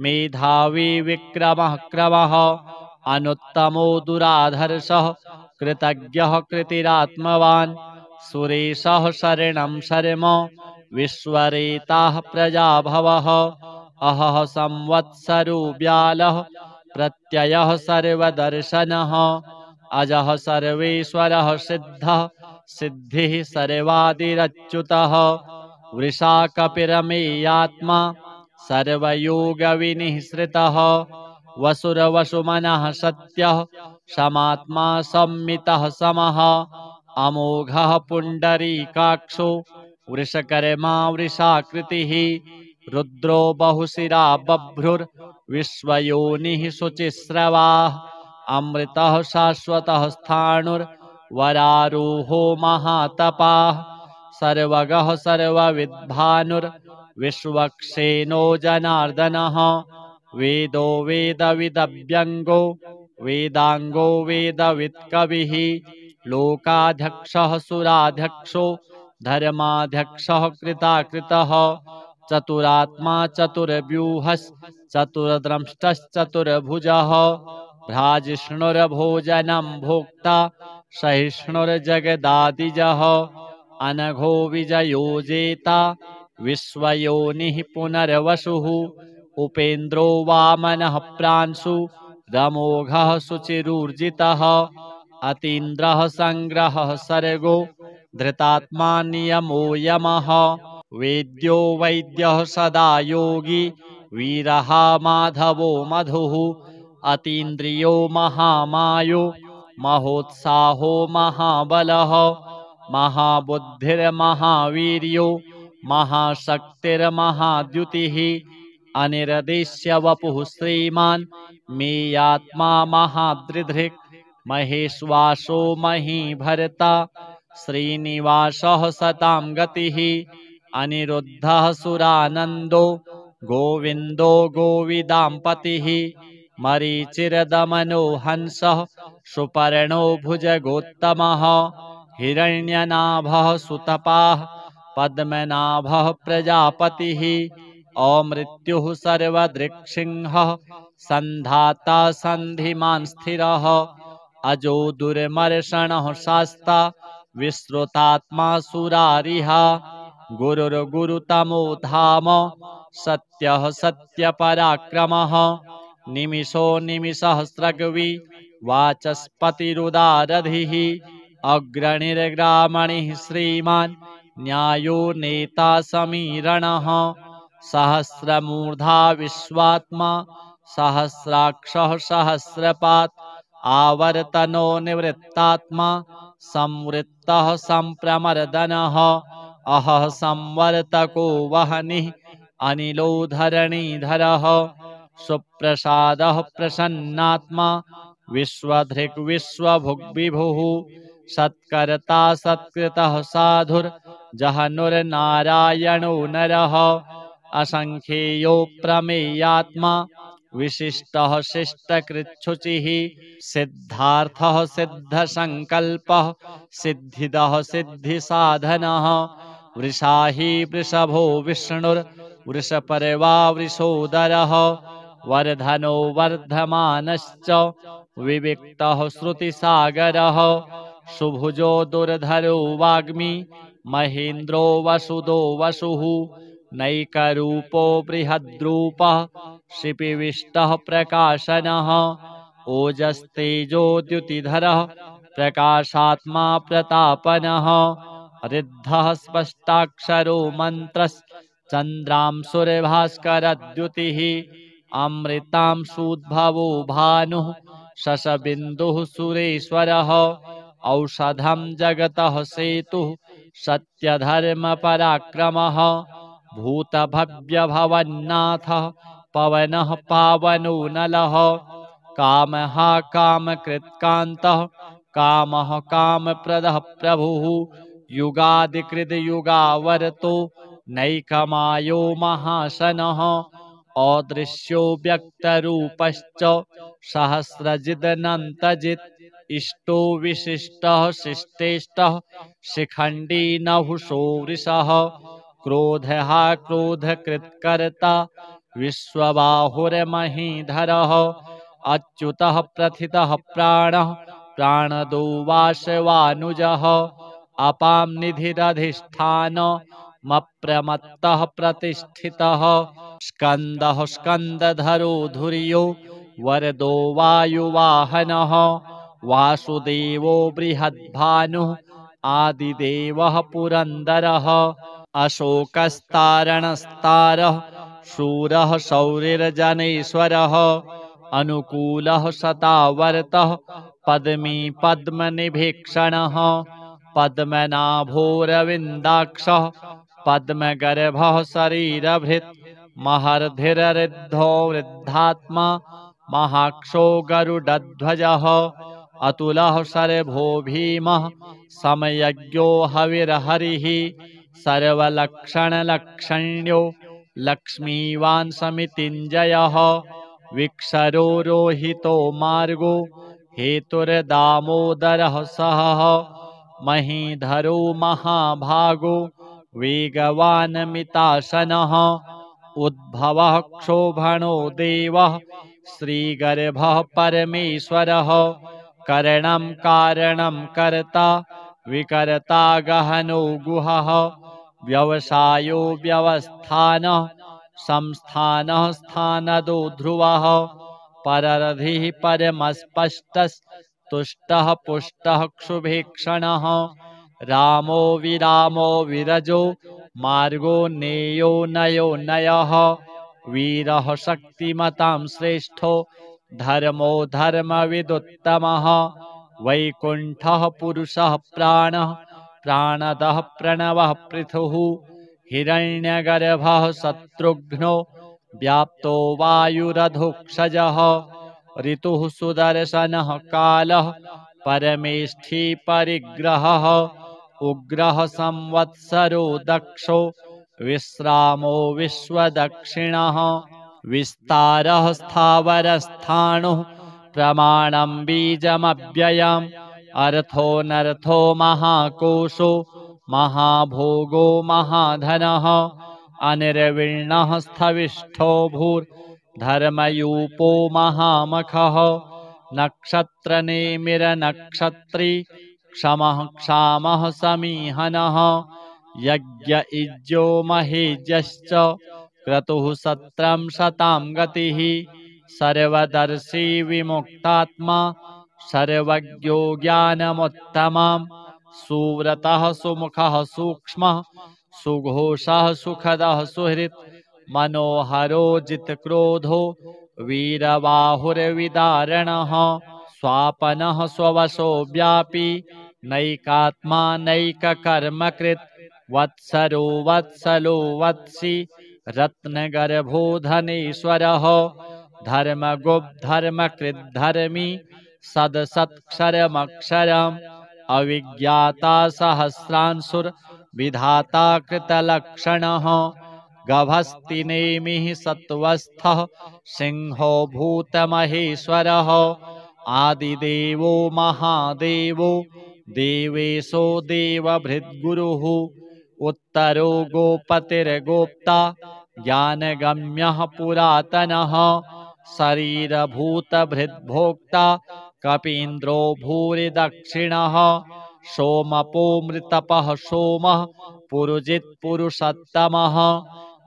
Speaker 1: मेधावी विक्रमः क्रमः अनुत्तमो दुराधर्षः कृतज्ञः कृतिरात्मवान् सुरेशः शरणं शर्म विश्वरेताः प्रजाभवः अहः संवत्सरो व्यालः प्रत्ययः सर्वदर्शनः अजः सर्वेश्वरः सिद्धः सिद्धिः सर्वादिरच्युतः वृषा कपिरमेयात्मा सर्वयोगविनिःसृतः वसुरवसुमनः सत्यः समात्मा संमितः समः अमोघः पुण्डरीकाक्षो वृषकर्मा वृषाकृतिः रुद्रो बहुशिरा बभ्रुर्विश्वयोनिः शुचिस्रवाः अमृतः शाश्वतः स्थाणुर्वरारोहो महातपाः सर्वगः सर्वविद्भानुर्विश्वक्सेनो जनार्दनः वेदो वेदविदव्यङ्गो वेदाङ्गो वेदवित्कविः लोकाध्यक्षः सुराध्यक्षो धर्माध्यक्षः कृताकृतः चतुरात्मा चतुर्व्यूहश्चतुर्द्रष्टश्चतुर्भुजः भ्राजिष्णुर्भोजनं भोक्ता सहिष्णुर्जगदादिजः अनघो विजयो जेता विश्वयोनिः पुनर्वसुः उपेन्द्रो वामनः प्रांशु दमोघः शुचिरूर्जितः अतीन्द्रः संग्रहः सर्गो धृतात्मा नियमो यमः वेद्यो वैद्यः सदा योगी वीरः माधवो मधुः अतीन्द्रियो महामायो महोत्साहो महाबलः महाबुद्धिर्महावीर्यो महाशक्तिर्महाद्युतिः अनिर्देश्य वपुः श्रीमान् मेयात्मा महादृधृक् महेश्वासो महीभर्ता श्रीनिवासः सतां गतिः अनिरुद्धः सुरानन्दो गोविन्दो गोविदाम्पतिः मरीचिर्दमनो हंसः सुपर्णो भुजगोत्तमः हिरण्यनाभः सुतपाः पद्मनाभः प्रजापतिः अमृत्युः सर्वदृक्सिंहः सन्धाता सन्धिमान् स्थिरः अजो दुर्मर्षणः शास्ता विश्रुतात्मा सुरारिः गुरुर्गुरुतमो धाम सत्यः सत्यपराक्रमः निमिषो निमिषसहस्रगवी वाचस्पतिरुदारधिः अग्रणिर्ग्रामणिः श्रीमान् न्यायो नेता समीरणः सहस्रमूर्धा विश्वात्मा सहस्राक्षः सहस्रपात् आवर्तनो निवृत्तात्मा संवृत्तः संप्रमर्दनः अहः संवर्तको वह्निः अनिलो धरणीधरः सुप्रसादः प्रसन्नात्मा विश्वधृक् विश्वभुग्विभुः सत्कर्ता सत्कृतः साधुर्जहनुर्नारायणो नरः असंख्येयो प्रमेयात्मा विशिष्टः शिष्टकृच्छुचिः सिद्धार्थः सिद्धसंकल्पः सिद्धिदः सिद्धिसाधनः वृषाही वृषभो विष्णुर्वृषपर्वा वृषोदरः वर्धनो वर्धमानश्च विविक्तः श्रुतिसागरः सुभुजो दुर्धरो वाग्मी महेन्द्रो वसुदो वसुः नैकरूपो बृहद्रूपः शिपिविष्टः प्रकाशनः ओजस्तेजोद्युतिधरः प्रकाशात्मा प्रतापनः ऋद्धः स्पष्टाक्षरो मन्त्रश्चन्द्रांशुर्भास्करद्युतिः अमृतांशूद्भवो भानुः शशबिन्दुः सुरेश्वरः औषधं जगतः सेतुः सत्यधर्मपराक्रमः भूतभव्यभवन्नाथः पवनः पावनो नलः कामः कामकृत्कान्तः कामः कामप्रदः प्रभुः युगादिकृतयुगावर्तो नैकमायो महाशनः अदृश्यो व्यक्तरूपश्च सहस्रजिदनन्तजित् इष्टो विशिष्टः शिष्टेष्टः शिखण्डी नहुषो वृषः क्रोधः क्रोधकृत्कर्ता विश्वबाहुर्महीधरः अच्युतः प्रथितः प्राणः प्राणदो वासवानुजः अपां निधिरधिष्ठानमप्रमत्तः प्रतिष्ठितः स्कन्दः स्कन्दधरो धुर्यो वरदो वायुवाहनः वासुदेवो बृहद्भानुः आदिदेवः पुरन्दरः अशोकस्तारणस्तारः शूरः शौरिर्जनेश्वरः अनुकूलः शतावर्तः पद्मी पद्मनिभीक्षणः पद्मनाभोरविन्दाक्षः पद्मगर्भः शरीरभृत् महर्धिररिद्धो वृद्धात्मा महाक्षो गरुडध्वजः अतुलः शर्भो भीमः समयज्ञो हविर्हरिः सर्वलक्षणलक्षण्यो लक्ष्मीवान् समितिञ्जयः विक्षरो रोहितो मार्गो हेतुर्दामोदरः सहः महीधरो महाभागो वेगवानमिताशनः उद्भवः क्षोभणो देवः श्रीगर्भः परमेश्वरः करणं कारणं कर्ता विकर्ता गहनो गुहः व्यवसायो व्यवस्थानः संस्थानः स्थानदो ध्रुवः पररधिः परमस्पष्टस्तुष्टः पुष्टः क्षुभीक्षणः रामो विरजो मार्गो नेयो नयो नयः वीरः शक्तिमतां श्रेष्ठो धर्मो धर्मविदुत्तमः वैकुण्ठः पुरुषः प्राणः प्राणदः प्रणवः पृथुः हिरण्यगर्भः शत्रुघ्नो व्याप्तो वायुरधोक्षजः ऋतुः सुदर्शनः कालः परमेष्ठी परिग्रहः उग्रः संवत्सरो दक्षो विश्रामो विश्वदक्षिणः विस्तारः स्थावरस्थाणुः प्रमाणं बीजमव्ययम् अर्थोऽनर्थो महाकोशो महाभोगो महाधनः अनिर्विण्णः स्थविष्ठो भूर्धर्मयूपो महामखः नक्षत्रनेमिरनक्षत्री क्षमः क्षामः समीहनः यज्ञ इज्यो महेज्यश्च क्रतुः सत्रं शतां गतिः सर्वदर्शी विमुक्तात्मा सर्वज्ञो ज्ञानमुत्तमम् सुव्रतः सुमुखः सूक्ष्मः सुघोषः सुखदः सुहृत् मनोहरो जितक्रोधो वीरबाहुर्विदारणः स्वापनः स्ववशो व्यापी नैकात्मा नैककर्मकृत् वत्सरो वत्सलो वत्सि रत्नगर्भो धनेश्वरः धर्मगुप्धर्मकृद्धर्मी सदसत्क्षरमक्षरम् अविज्ञाता सहस्रांशुर्विधाता कृतलक्षणः गभस्तिनेमिः सत्त्वस्थः सिंहो भूतमहेश्वरः आदिदेवो महादेवो देवेशो देवभृद्गुरुः उत्तरो गोपतिर्गोप्ता ज्ञानगम्यः पुरातनः शरीरभूतभृद्भोक्ता कपीन्द्रो भूरिदक्षिणः सोमपो मृतपः सोमः पुरुजित्पुरुषोत्तमः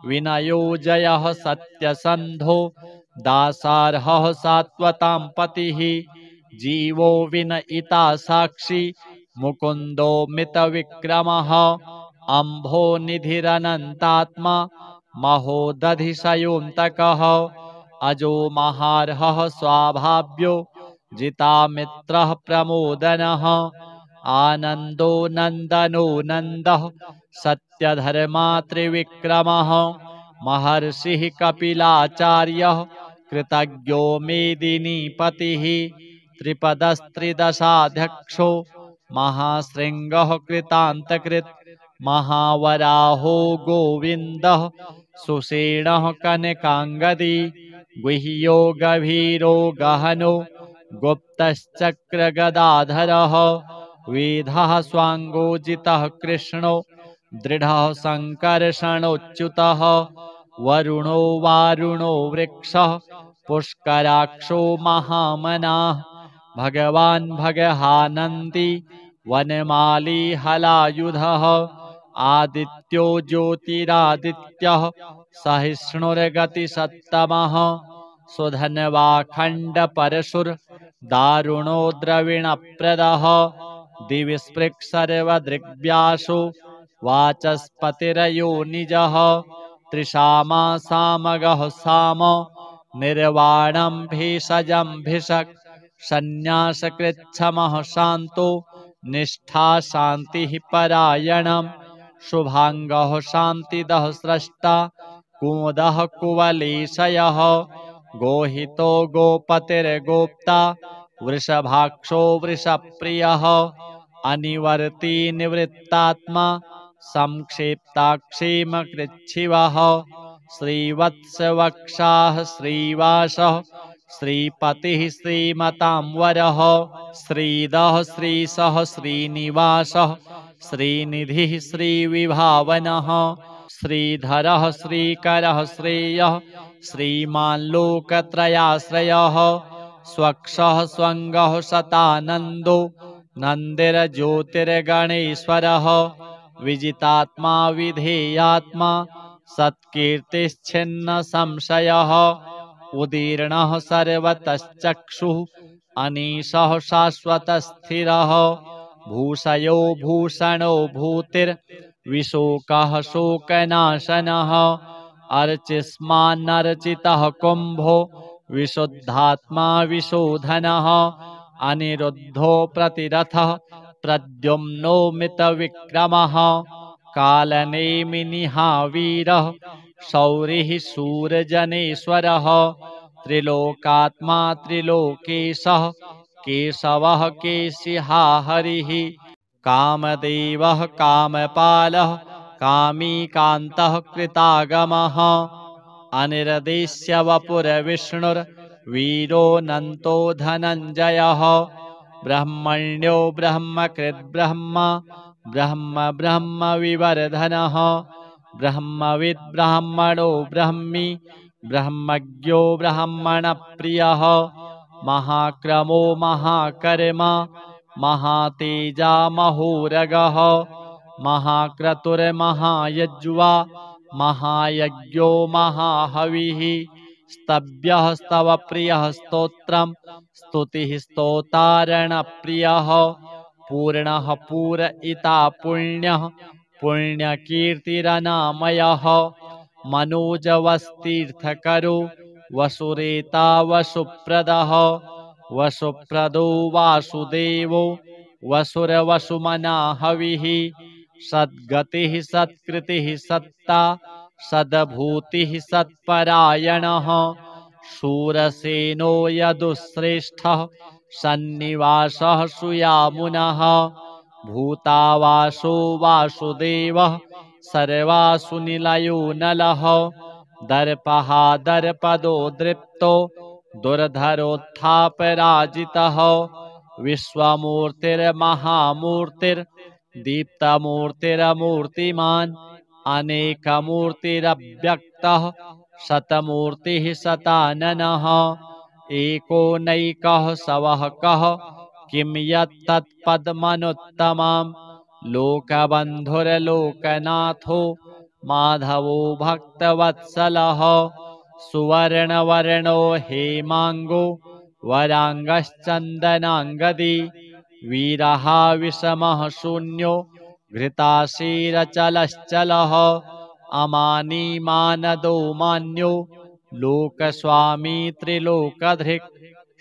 Speaker 1: विनयो जयः सत्यसन्धो दासार्हः सात्वतां पतिः जीवो विनयिता साक्षी मुकुन्दो मितविक्रमः अम्भो निधिरनन्तात्मा महोदधिशयोऽन्तकः अजो महार्हः स्वाभाव्यो जितामित्रः प्रमोदनः आनन्दो नन्दनो नन्दः सत्यधर्मा त्रिविक्रमः महर्षिः कपिलाचार्यः कृतज्ञो मेदिनीपतिः त्रिपदस्त्रिदशाध्यक्षो महाशृङ्गः कृतान्तकृत् महावराहो गोविन्दः सुषेणः कनकाङ्गदी गुह्यो गभीरो गहनो गुप्तश्चक्रगदाधरः वेदः स्वाङ्गोजितः कृष्णो दृढः सङ्कर्षणोच्युतः वरुणो वारुणो वृक्षः पुष्कराक्षो महामनाः भगवान् भगहानन्दी वनमाली हलायुधः आदित्यो ज्योतिरादित्यः सहिष्णुर्गतिसत्तमः सुधन्वाखण्डपरशुर्दारुणो द्रविणप्रदः दिवि स्पृक्सर्वदृग्व्यासो वाचस्पतिरयोनिजः त्रिशामा सामगः साम निर्वाणं भेषजं भिषक् सन्न्यासकृच्छमः शान्तो निष्ठा शान्तिः परायणम् शुभाङ्गः शान्तिदः स्रष्टा कुमुदः कुवलेशयः गोहितो गोपतिर्गोप्ता वृषभाक्षो वृषप्रियः अनिवर्ती निवृत्तात्मा संक्षेप्ताक्षेमकृच्छिवः श्रीवत्सवक्षाः श्रीवासः श्रीपतिः श्रीमतांवरः श्रीदः श्रीसः श्रीनिवासः श्रीनिधिः श्रीविभावनः श्रीधरः श्रीकरः श्रेयः श्रीमान् लोकत्रयाश्रयः स्वक्षः स्वङ्गः शतानन्दो नन्दिर्ज्योतिर्गणेश्वरः विजितात्मा विधेयात्मा सत्कीर्तिश्छिन्न संशयः उदीर्णः सर्वतश्चक्षुः अनीशः शाश्वतस्थिरः भूषयो भूषणो भूतिर्विशोकः शोकनाशनः अर्चिस्मान्नर्चितः कुम्भो विशुद्धात्मा विशोधनः अनिरुद्धो प्रतिरथः प्रद्युम्नो मितविक्रमः कालनेमिनिहावीरः शौरिः शूरजनेश्वरः त्रिलोकात्मा त्रिलोकेशः केशवः केशिहा हरिः कामदेवः कामपालः कामी कान्तः कृतागमः अनिर्देश्य वपुरविष्णुर्वीरोऽनन्तो धनञ्जयः ब्रह्मण्यो ब्रह्मकृद्ब्रह्मा ब्रह्म ब्रह्म विवर्धनः ब्रह्मविद् ब्राह्मणो ब्रह्मी ब्रह्मज्ञो ब्रह्मणप्रियः महाक्रमो महाकर्मा महातेजा महोरगः महाक्रतुर्महायज्वा महायज्ञो महाहविः स्तव्यः स्तवप्रियः स्तोत्रम् स्तुतिः स्तोतारणप्रियः पूर्णः पूरयिता पुण्यः पुण्यकीर्तिरनामयः मनोजवस्तीर्थकरो वसुरेता वसुप्रदः वसुप्रदो वासुदेवो वसुरवसुमना हविः सद्गतिः सत्कृतिः सत्ता सद्भूतिः सत्परायणः शूरसेनो यदुश्रेष्ठः सन्निवासः सुयामुनः भूतावासो वासुदेवः सर्वासुनिलयो नलः दर्पः दर्पदो दृप्तो दुर्धरोत्थापराजितः विश्वमूर्तिर्महामूर्तिर्दीप्तमूर्तिरमूर्तिमान् अनेकमूर्तिरव्यक्तः शतमूर्तिः शताननः एको नैकः सवः कः किं यत्तत्पद्मनुत्तमं लोकबन्धुर्लोकनाथो माधवो भक्तवत्सलः सुवर्णवर्णो हेमाङ्गो वराङ्गश्चन्दनाङ्गदी वीरः विषमः शून्यो घृताशीरचलश्चलः अमानी मानदो मान्यो लोकस्वामी त्रिलोकधृक्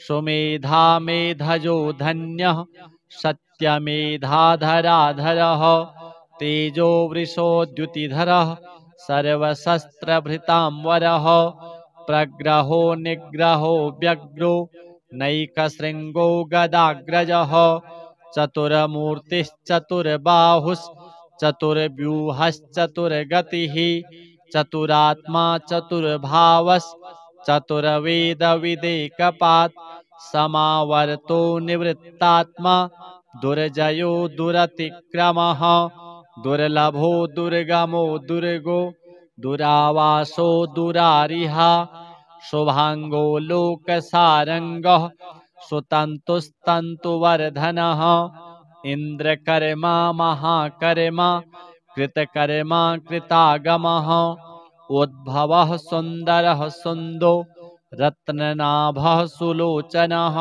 Speaker 1: सुमेधा मेधजो धन्यः सत्यमेधाधराधरः तेजो वृषोद्युतिधरः सर्वशस्त्रभृतांवरः प्रग्रहो निग्रहो व्यग्रो नैकशृङ्गो गदाग्रजः चतुर्बाहुश्चतुर्व्यूहश्चतुर्गतिः चतुरात्मा चतुर्वेदविदेकपात् समावर्तो निवृत्तात्मा दुर्जयो दुरतिक्रमः दुर्लभो दुर्गमो दुर्गो दुरावासो दुरारिहा शुभांगो लोकसारंगः सुतन्तुस्तन्तुवर्धनः इंद्रकर्मा महाकर्मा कृतकर्मा कृतागमः उद्भवः सुन्दरः सुन्दो रत्ननाभः सुलोचनः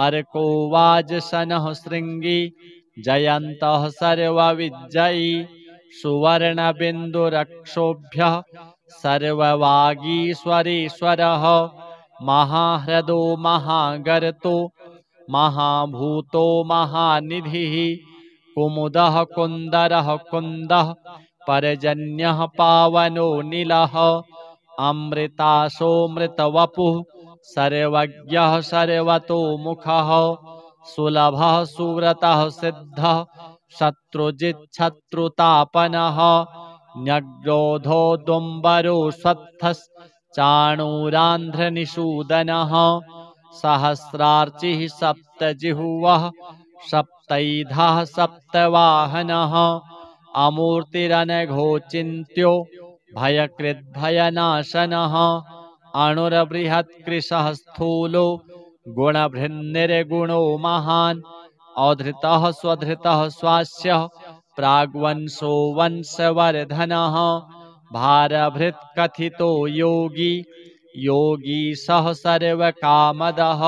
Speaker 1: अर्को वाजसनः शृङ्गी जयन्तः सर्वविजयी सुवर्णबिन्दुरक्षोभ्यः सर्ववागीश्वरेश्वरः महाह्रदो महागर्तो महाभूतो महानिधिः कुमुदः कुन्दरः कुन्दः पर्जन्यः पावनो नीलः अमृतासोऽमृतवपुः सर्वज्ञः सर्वतोमुखः सुलभः सुव्रतः सिद्धः शत्रुजिच्छत्रुतापनः न्यग्रोधो दुम्बरो स्वत्थः चाणूरान्ध्रनिषूदनः सहस्रार्चिः सप्तजिह्वः सप्तैधः सप्तवाहनः अमूर्तिरनघोचिन्त्यो भयकृद्भयनाशनः अणुर्बृहत्कृशः स्थूलो गुणभृन्निर्गुणो महान् अधृतः स्वधृतः स्वास्य प्राग्वंशो वंशवर्धनः भारभृत्कथितो योगी योगी सः सर्वकामदः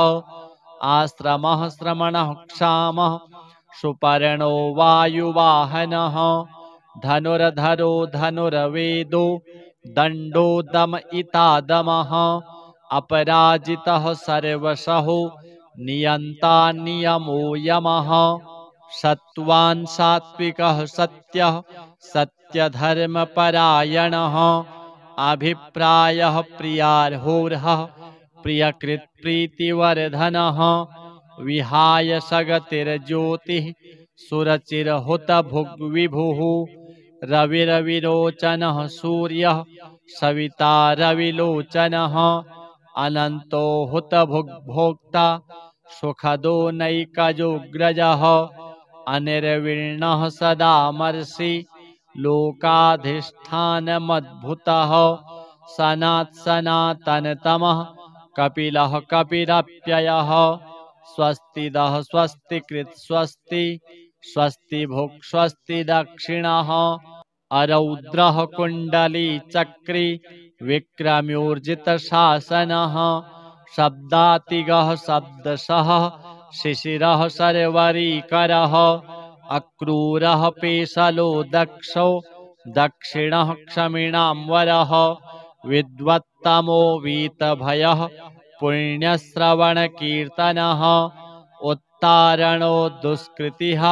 Speaker 1: आश्रमः श्रमणः क्षामः सुपर्णो वायुवाहनः धनुर्धरो धनुर्वेदो दण्डो दमयितादमः अपराजितः सर्वशः नियन्ता नियमो यमः सत्त्वान् सात्विकः सत्यः सत्यधर्मपरायणः अभिप्रायः प्रियार्होर्हः प्रियकृत्प्रीतिवर्धनः विहाय सगतिर्ज्योतिः सुरचिरहुतभुग्विभुः रविरविरोचनः सूर्यः सविता रविलोचनः अनन्तो हुतभुग्भोक्ता सुखदो नैकजोऽग्रजः अनिर्विण्णः सदामर्षि लोकाधिष्ठानमद्भुतः सनातनतमः कपिलः कपिरप्ययः स्वस्तिदः स्वस्तिकृत् स्वस्ति स्वस्ति भुक् स्वस्ति दक्षिणः अरौद्रः कुण्डली चक्री विक्रम्योर्जितशासनः शब्दातिगः शब्दशः शिशिरः सर्वरीकरः अक्रूरः पेशलो दक्षो दक्षिणः क्षमिणाम्बरः विद्वत्तमो वीतभयः पुण्यश्रवणकीर्तनः उत्तारणो दुष्कृतिः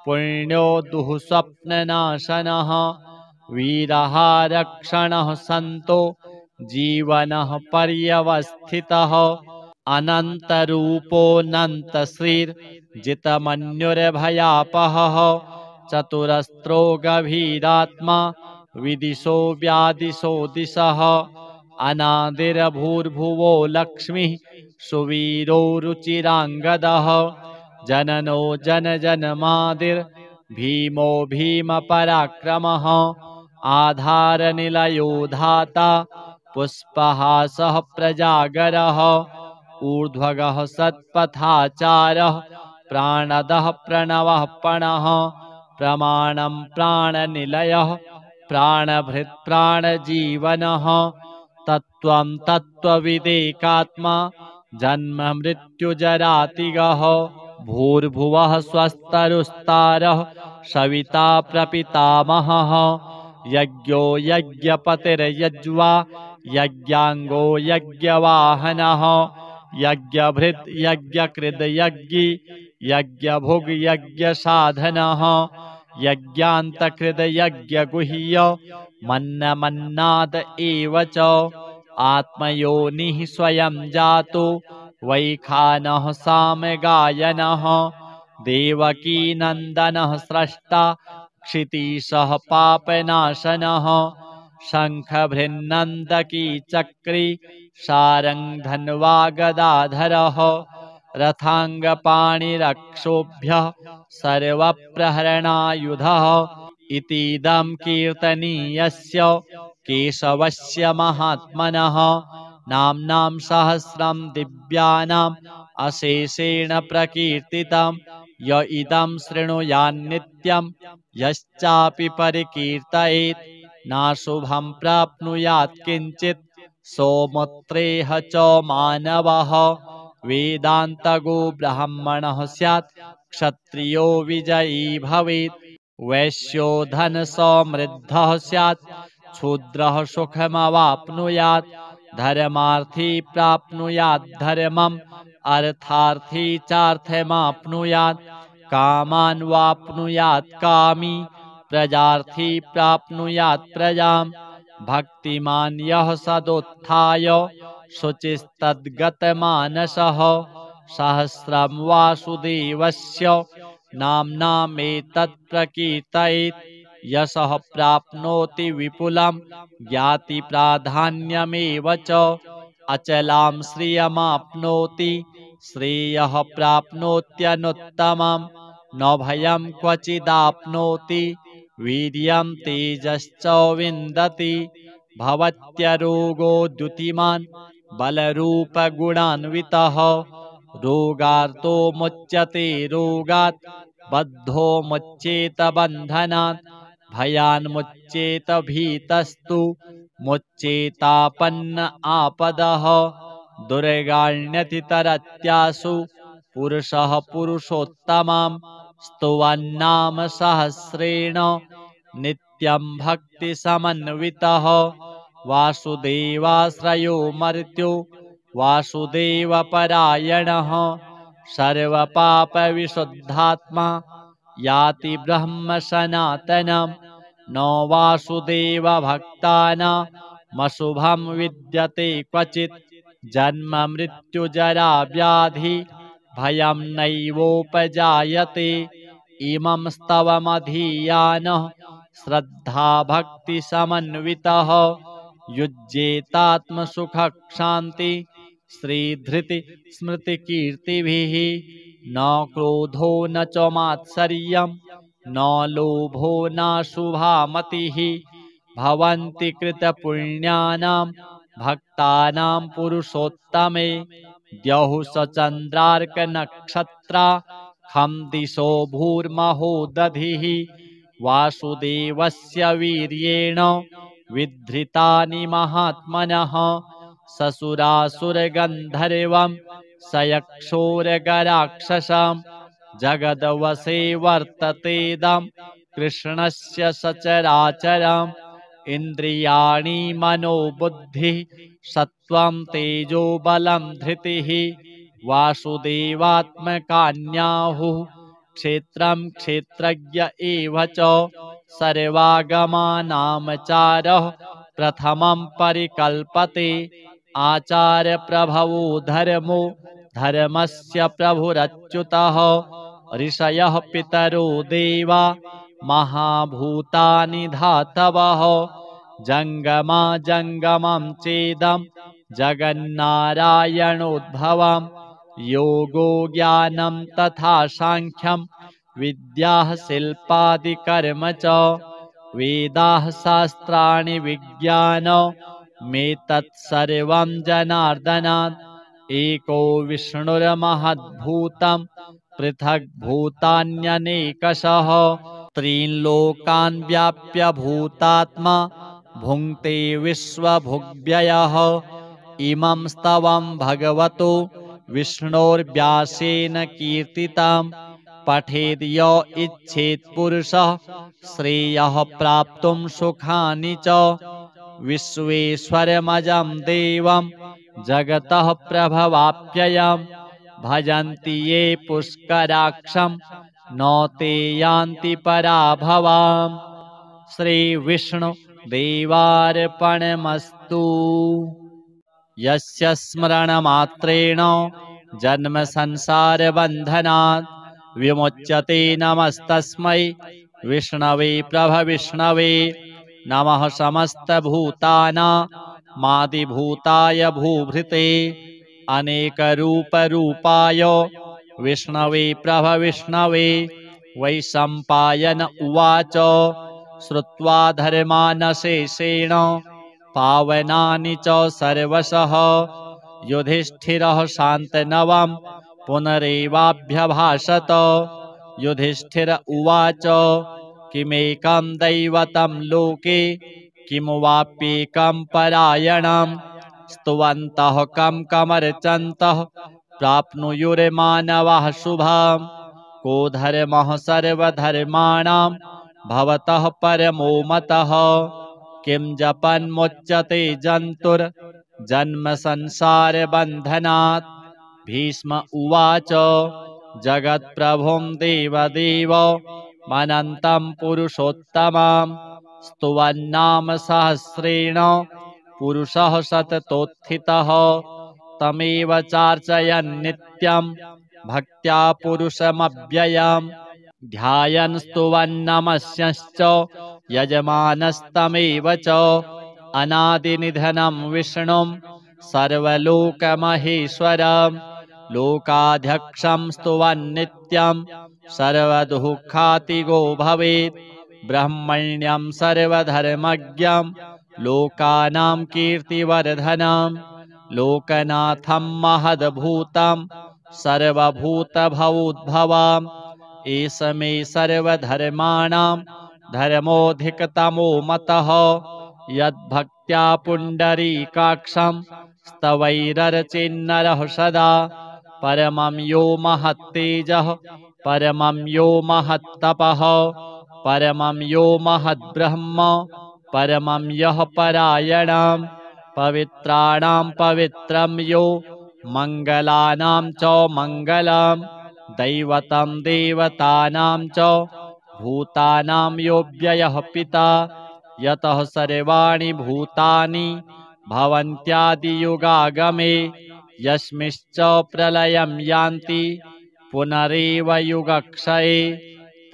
Speaker 1: पुण्यो दुःस्वप्ननाशनः वीरः रक्षणः सन्तो जीवनः पर्यवस्थितः अनन्तरूपोऽनन्तश्रीर्जितमन्युर्भयापहः चतुरस्रो गभीरात्मा विदिशो व्यादिशो दिशः अनादिर्भूर्भुवो लक्ष्मीः सुवीरो रुचिराङ्गदः जननो जनजन्मादिर्भीमो भीमपराक्रमः आधारनिलयो धाता पुष्पहासः प्रजागरः ऊर्ध्वगः सत्पथाचारः प्राणदः प्रणवः पणः प्रमाणं प्राणनिलयः प्राणभृत् प्राणजीवनः तत्त्वं तत्त्वविदेकात्मा जन्म मृत्युजरातिगः भूर्भुवः स्वस्तरुस्तारः सविता प्रपितामहः यज्ञो यज्ञपतिर्यज्वा यज्ञाङ्गो यज्ञवाहनः यज्ञभृत् यज्ञकृद् यज्ञी यज्ञभुग् यज्ञसाधनः यज्ञान्तकृद् यज्ञगुह्य मन्नमन्नाद एव च आत्मयोनिः स्वयं जातो वैखानः सामगायनः देवकीनन्दनः स्रष्टा क्षितीशः पापनाशनः शङ्खभृन्नन्दकी चक्री शारङ्गधन्वा गदाधरः रथाङ्गपाणिरक्षोभ्यः सर्वप्रहरणायुधः इतीदं कीर्तनीयस्य केशवस्य महात्मनः नाम्नां सहस्रं दिव्यानाम् अशेषेण प्रकीर्तितं य इदं शृणुयान्नित्यं यश्चापि परिकीर्तयेत् नाशुभं प्राप्नुयात् किञ्चित् सोमुत्रेह च मानवः वेदान्तगो ब्राह्मणः स्यात् क्षत्रियो विजयी भवेत् वैश्यो धनसमृद्धः स्यात् क्षुद्रः सुखमवाप्नुयात् धर्मार्थी प्राप्नुयात् धर्मम् अर्थार्थी चार्थमाप्नुयात् कामान् वाप्नुयात् कामी प्रजार्थी प्राप्नुयात् प्रजाम् भक्तिमान् यः सदुत्थाय शुचिस्तद्गतमानसः सहस्रं वासुदेवस्य नाम्नामेतत् प्रकीर्तयेत् यशः प्राप्नोति विपुलं ज्ञाति प्राधान्यमेव च अचलां श्रियमाप्नोति श्रेयः प्राप्नोत्यनुत्तमम् न भयं क्वचिदाप्नोति वीर्यं तेजश्च विन्दति भवत्यरोगो द्युतिमान् बलरूपगुणान्वितः रोगार्तो मुच्यते रोगात् बद्धो मुच्येत बन्धनात् भयान्मुच्येत भीतस्तु मुच्येतापन्न आपदः दुर्गाण्यतितरत्यासु पुरुषः पुरुषोत्तमां स्तुवन्नाम सहस्रेण नित्यं भक्तिसमन्वितः वासुदेवाश्रयो मर्त्यो वासुदेवपरायणः सर्वपापविशुद्धात्मा याति ब्रह्म सनातनं न वासुदेवभक्तानामशुभं विद्यते क्वचित् जन्म मृत्युजरा व्याधि भयं नैवोपजायते इमं स्तवमधीयानः श्रद्धाभक्तिसमन्वितः युज्येतात्मसुखशान्ति श्रीधृति स्मृतिकीर्तिभिः न क्रोधो न च मात्सर्यं न लोभो नाशुभा मतिः भवन्ति कृतपुण्यानां भक्तानां पुरुषोत्तमे द्यौः स चन्द्रार्कनक्षत्रा खं दिशो भूर्महोदधिः वासुदेवस्य वीर्येण विधृतानि महात्मनः ससुरासुरगन्धर्वं सयक्षोरगराक्षसं जगदवसे वर्ततेदं कृष्णस्य सचराचरम् इन्द्रियाणि मनोबुद्धिः सत्त्वं तेजो बलं धृतिः वासुदेवात्मकान्याहुः क्षेत्रं क्षेत्रज्ञ एव च सर्वागमानामचारः प्रथमं परिकल्पते आचार्यप्रभवो धर्मो धर्मस्य प्रभुरच्युतः ऋषयः पितरो देवा महाभूतानि धातवः जङ्गमा जङ्गमं चेदं जगन्नारायणोद्भवं योगो ज्ञानं तथा साङ्ख्यं विद्याः शिल्पादिकर्म च वेदाः शास्त्राणि विज्ञानमेतत्सर्वं जनार्दनात् एको विष्णुर्महद्भूतं पृथग्भूतान्यनेकशः त्रीन् लोकान् व्याप्य भूतात्मा भुङ्क्ते विश्वभुग्व्ययः इमं स्तवं भगवतो विष्णोर्व्यासेन कीर्तितं पठेद् य इच्छेत् पुरुषः श्रेयः प्राप्तुं सुखानि च विश्वेश्वरमजं देवं जगतः प्रभवाप्ययं भजन्ति ये पुष्कराक्षं न ते यान्ति पराभवाम् श्रीविष्णुदेवार्पणमस्तु। यस्य स्मरणमात्रेण जन्मसंसारबन्धनात् विमुच्यते नमस्तस्मै विष्णवे प्रभविष्णवे नमः समस्तभूतानामादिभूताय भूभृते अनेकरूपरूपाय विष्णवे प्रभविष्णवे वैशम्पायन उवाच श्रुत्वा धर्मानशेषेण पावनानि च सर्वशः युधिष्ठिरः शान्तनवं पुनरेवाभ्यभाषत युधिष्ठिर उवाच किमेकं दैवतं लोके किमु वाप्येकं परायणं स्तुवन्तः कं कमर्चन्तः प्राप्नुयुर्मानवः शुभं को धर्मः सर्वधर्माणां भवतः परमो मतः किं जपन्मुच्यते जन्तुर्जन्म संसारबन्धनात् भीष्म उवाच जगत्प्रभुं देवदेवमनन्तं पुरुषोत्तमं स्तुवन्नाम सहस्रेण पुरुषः सततोत्थितः तमेव चार्चयन् नित्यं भक्त्या पुरुषमव्ययम् ध्यायन् स्तुवन्नमस्यश्च यजमानस्तमेव च अनादिनिधनं विष्णुं सर्वलोकमहेश्वरं लोकाध्यक्षं स्तुवन्नित्यं सर्वदुःखातिगो भवेत् ब्रह्मण्यं सर्वधर्मज्ञं लोकानां कीर्तिवर्धनं लोकनाथं महद्भूतं सर्वभूतभवोद्भवम् एष मे सर्वधर्माणां धर्मोऽधिकतमो मतः यद्भक्त्या पुण्डरीकाक्षं स्तवैरर्चेन्नरः सदा परमं यो महत्तेजः परमं यो महत्तपः परमं यो महद्ब्रह्म परमं यः परायणं पवित्राणां पवित्रं यो मङ्गलानां च मङ्गलम् दैवतं देवतानां च भूतानां यो व्ययः पिता यतः सर्वाणि भूतानि भवन्त्यादियुगागमे यस्मिंश्च प्रलयं यान्ति पुनरेव युगक्षये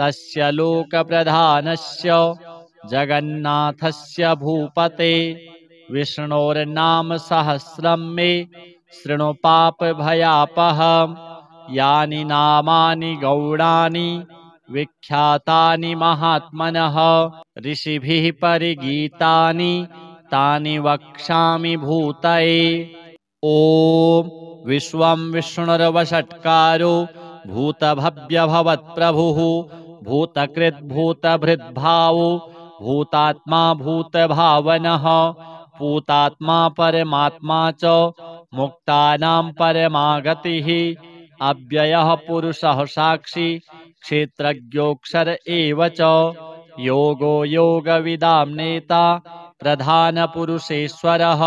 Speaker 1: तस्य लोकप्रधानस्य जगन्नाथस्य भूपते विष्णोर्नाम सहस्रं मे शृणु पापभयापहम् यानि नामानि गौणानि विख्यातानि महात्मनः ऋषिभिः परिगीतानि तानि वक्ष्यामि भूतये। ॐ विश्वं विष्णुर्वषट्कारो भूतभव्यभवत्प्रभुः भूतकृद्भूतभृद्भावो भूतात्मा भूतभावनः भूतात्मा परमात्मा च मुक्तानां परमागतिः अव्ययः पुरुषः साक्षी क्षेत्रज्ञोऽक्षर एव च योगो योगविदां नेता प्रधानपुरुषेश्वरः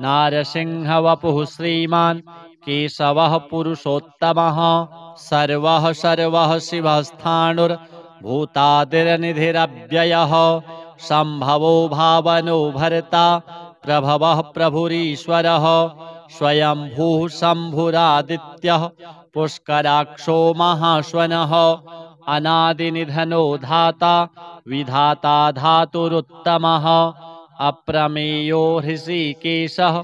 Speaker 1: नारसिंहवपुः श्रीमान् केशवः पुरुषोत्तमः सर्वः सर्वः शिवस्थाणुर्भूतादिर्निधिरव्ययः सम्भवो भावनो भर्ता प्रभवः प्रभुरीश्वरः स्वयंभूः शम्भुरादित्यः पुष्कराक्षो महाश्वनः अनादिनिधनो धाता विधाता धातुरुत्तमः अप्रमेयो हृषीकेशः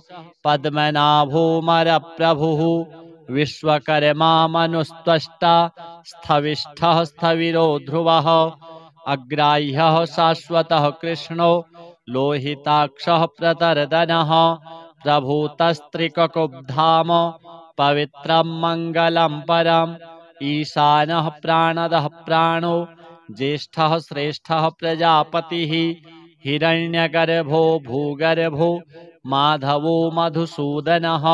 Speaker 1: पद्मनाभोऽमरप्रभुः विश्वकर्मा मनुस्त्वष्टा स्थविष्ठः स्थविरो ध्रुवः अग्राह्यः शाश्वतः कृष्णो लोहिताक्षः प्रतर्दनः प्रभूतस्त्रिककुब्धाम पवित्रं मङ्गलं परम् ईशानः प्राणदः प्राणो ज्येष्ठः श्रेष्ठः प्रजापतिः हिरण्यगर्भो भूगर्भो माधवो मधुसूदनः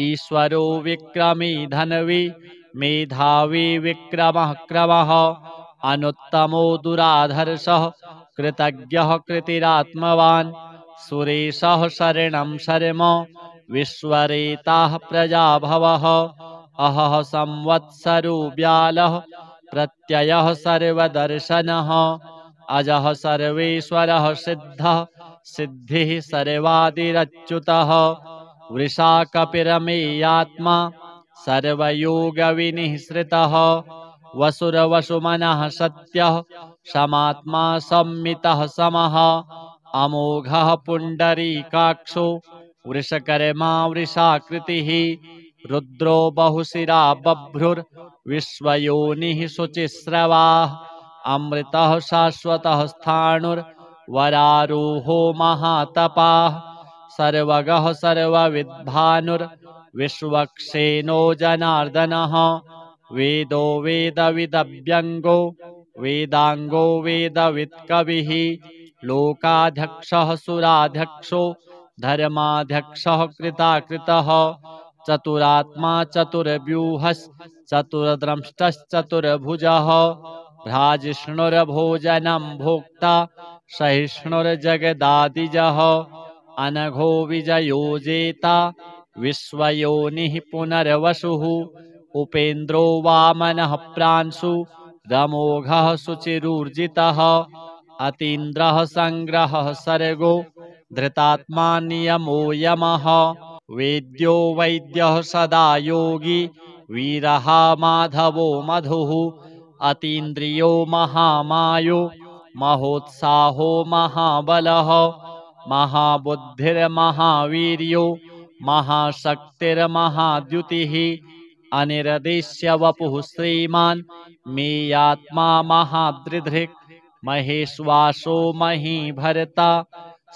Speaker 1: ईश्वरो विक्रमी धन्वी मेधावी विक्रमः क्रमः अनुत्तमो दुराधर्षः कृतज्ञः कृतिरात्मवान् सुरेशः शरणं शर्म विश्वरेताः प्रजाभवः अहः संवत्सरो व्यालः प्रत्ययः सर्वदर्शनः अजः सर्वेश्वरः सिद्धः सिद्धिः सर्वादिरच्युतः वृषाकपिरमेयात्मा सर्वयोगविनिःसृतः वसुरवसुमनः सत्यः समात्मा संमितः समः अमोघः पुण्डरीकाक्षो वृषकर्मा वृषाकृतिः रुद्रो बहुशिरा बभ्रुर्विश्वयोनिः शुचिस्रवाः अमृतः शाश्वतः स्थाणुर्वरारोहो महातपाः सर्वगः सर्वविद्भानुर्विश्वक्सेनो जनार्दनः वेदो वेदविदव्यङ्गो वेदाङ्गो वेदवित्कविः लोकाध्यक्षः सुराध्यक्षो धर्माध्यक्षः कृताकृतः चतुरात्मा चतुर्व्यूहश्चतुर्द्रष्टश्चतुर्भुजः भ्राजिष्णुर्भोजनं भोक्ता सहिष्णुर्जगदादिजः अनघो विजयो जेता विश्वयोनिः पुनर्वसुः उपेन्द्रो वामनः प्रांशु रमोघः शुचिरूर्जितः अतीन्द्रः संग्रहः सर्गो धृतात्मा नियमो यमः वेद्यो वैद्यः सदा योगी वीरः माधवो मधुः अतीन्द्रियो महामायो महोत्साहो महाबलः महाबुद्धिर्महावीर्यो महाशक्तिर्महाद्युतिः अनिर्देश्य वपुः श्रीमान् मेयात्मा महादृधृक् महेश्वासो महीभर्ता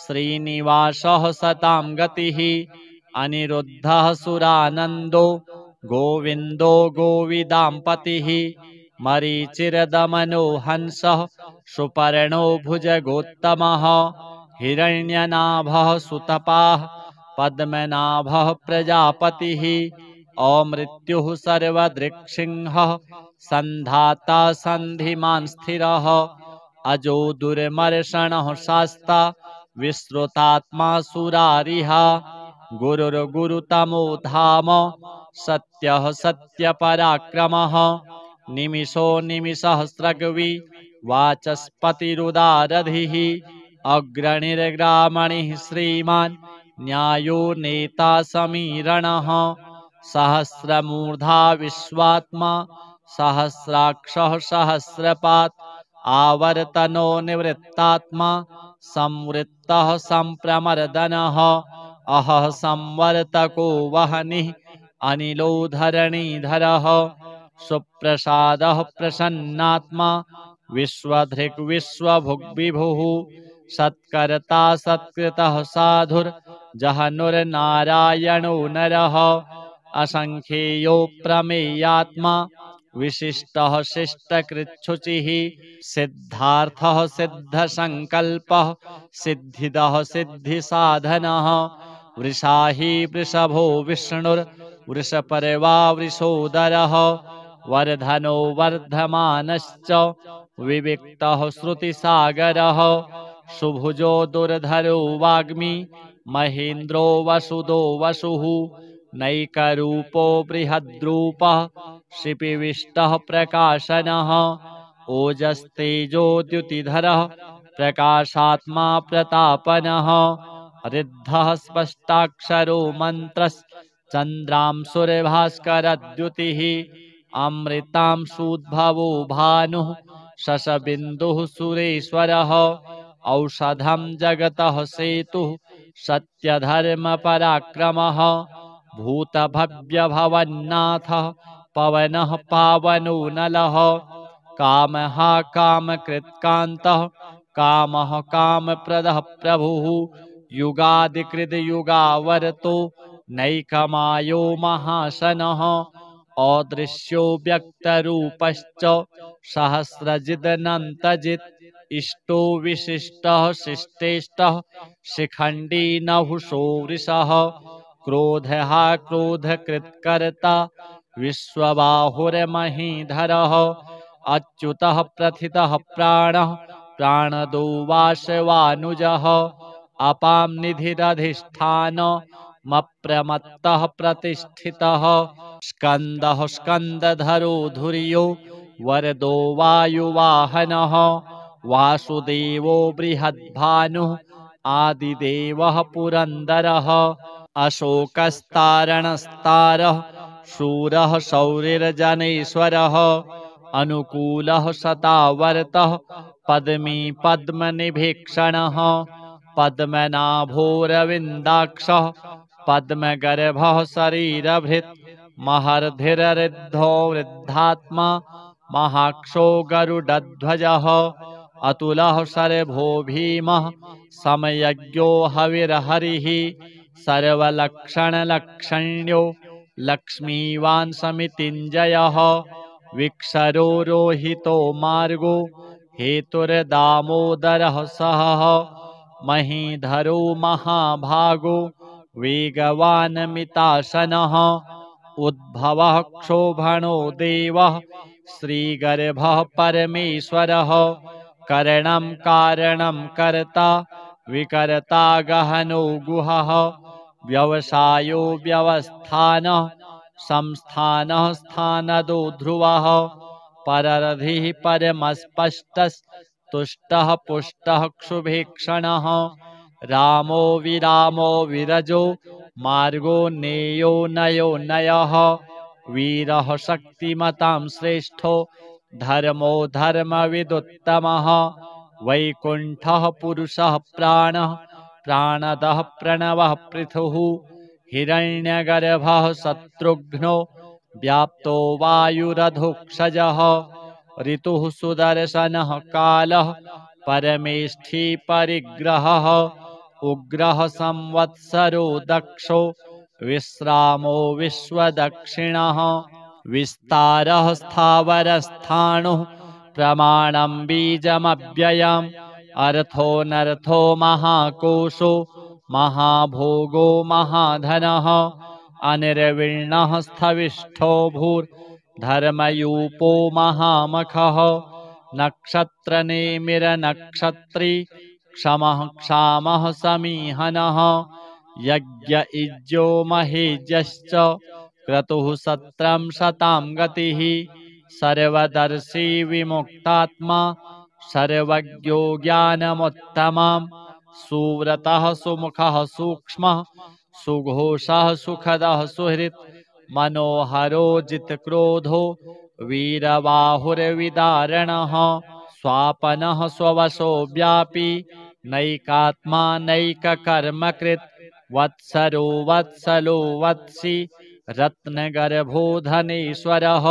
Speaker 1: श्रीनिवासः सतां गतिः अनिरुद्धः सुरानन्दो गोविन्दो गोविदाम्पतिः मरीचिर्दमनो हंसः सुपर्णो भुजगोत्तमः हिरण्यनाभः सुतपाः पद्मनाभः प्रजापतिः अमृत्युः सर्वदृक्सिंहः सन्धाता सन्धिमान् स्थिरः अजो दुर्मर्षणः शास्ता विश्रुतात्मा सुरारिः गुरुर्गुरुतमो धाम सत्यः सत्यपराक्रमः निमिषो निमिषसहस्रग्वी वाचस्पतिरुदारधिः अग्रणिर्ग्रामणिः श्रीमान् न्यायो नेता समीरणः सहस्रमूर्धा विश्वात्मा सहस्राक्षः सहस्रपात् आवर्तनो निवृत्तात्मा संवृत्तः संप्रमर्दनः अहः संवर्तको वह्निः अनिलो धरणीधरः सुप्रसादः प्रसन्नात्मा विश्वधृक् विश्वभुग्विभुः सत्कर्ता सत्कृतः साधुर्जहनुर्नारायणो नरः असंख्येयो प्रमेयात्मा विशिष्टः शिष्टकृच्छुचिः सिद्धार्थः सिद्धसंकल्पः सिद्धिदः सिद्धिसाधनः वृषाही वृषभो विष्णुर्वृषपर्वा वृषोदरः वर्धनो वर्धमानश्च विविक्तः श्रुतिसागरः सुभुजो दुर्धरो वाग्मी महेन्द्रो वसुदो वसुः नैकरूपो बृहद्रूपः शिपिविष्टः प्रकाशनः ओजस्तेजोद्युतिधरः प्रकाशात्मा प्रतापनः ऋद्धः स्पष्टाक्षरो मन्त्रश्चन्द्रांशुर्भास्करद्युतिः अमृतांशूद्भवो भानुः शशबिन्दुः सुरेश्वरः औषधं जगतः सेतुः सत्यधर्मपराक्रमः भूतभव्यभवन्नाथः पवनः पावनो नलः कामः कामकृत्कान्तः कामः कामप्रदः प्रभुः युगादिकृतयुगावर्तो नैकमायो महाशनः अदृश्यो व्यक्तरूपश्च सहस्रजिदनन्तजित् इष्टो विशिष्टः शिष्टेष्टः शिखण्डी नहुषो वृषः क्रोधः क्रोधकृत्कर्ता विश्वबाहुर्महीधरः अच्युतः प्रथितः प्राणः प्राणदो वासवानुजः अपां निधिरधिष्ठानमप्रमत्तः प्रतिष्ठितः स्कन्दः स्कन्दधरो धुर्यो वरदो वायुवाहनः वासुदेवो बृहद्भानुः आदिदेवः पुरन्दरः अशोकस्तारणस्तारः शूरः शौरिर्जनेश्वरः अनुकूलः शतावर्तः पद्मी पद्मनिभीक्षणः पद्मनाभोरविन्दाक्षः पद्मगर्भः शरीरभृत् महर्धिररिद्धो वृद्धात्मा महाक्षो गरुडध्वजः अतुलः शर्भो भीमः समयज्ञो हविर्हरिः सर्वलक्षणलक्षण्यो लक्ष्मीवान् समितिञ्जयः विक्षरो रोहितो मार्गो हेतुर्दामोदरः सहः महीधरो महाभागो वेगवान् मिताशनः उद्भवः क्षोभणो देवः श्रीगर्भः परमेश्वरः करणं कारणं कर्ता विकर्ता गहनो गुहः व्यवसायो व्यवस्थानः संस्थानः स्थानदो ध्रुवः पररधिः परमस्पष्टस्तुष्टः पुष्टः क्षुभीक्षणः रामो विरामो विरजो मार्गो नेयो नयो नयः वीरः शक्तिमतां श्रेष्ठो धर्मो धर्मविदुत्तमः वैकुण्ठः पुरुषः प्राणः प्राणदः प्रणवः पृथुः हिरण्यगर्भः शत्रुघ्नो व्याप्तो वायुरधोक्षजः ऋतुः सुदर्शनः कालः परमेष्ठी परिग्रहः उग्रः संवत्सरो दक्षो विश्रामो विश्वदक्षिणः विस्तारः स्थावरस्थाणुः प्रमाणं बीजमव्ययम् अर्थोऽनर्थो महाकोशो महाभोगो महाधनः अनिर्विण्णः स्थविष्ठो भूर्धर्मयूपो महामखः नक्षत्रनेमिरनक्षत्री क्षमः क्षामः समीहनः यज्ञ इज्यो महेज्यश्च क्रतुः सत्रं शतां गतिः सर्वदर्शी विमुक्तात्मा सर्वज्ञो ज्ञानमुत्तमम् सुव्रतः सुमुखः सूक्ष्मः सुघोषः सुखदः सुहृत् मनोहरो जितक्रोधो वीरबाहुर्विदारणः स्वापनः स्ववशो व्यापी नैकात्मा नैककर्मकृत् वत्सरो वत्सलो वत्सि रत्नगर्भो धनेश्वरः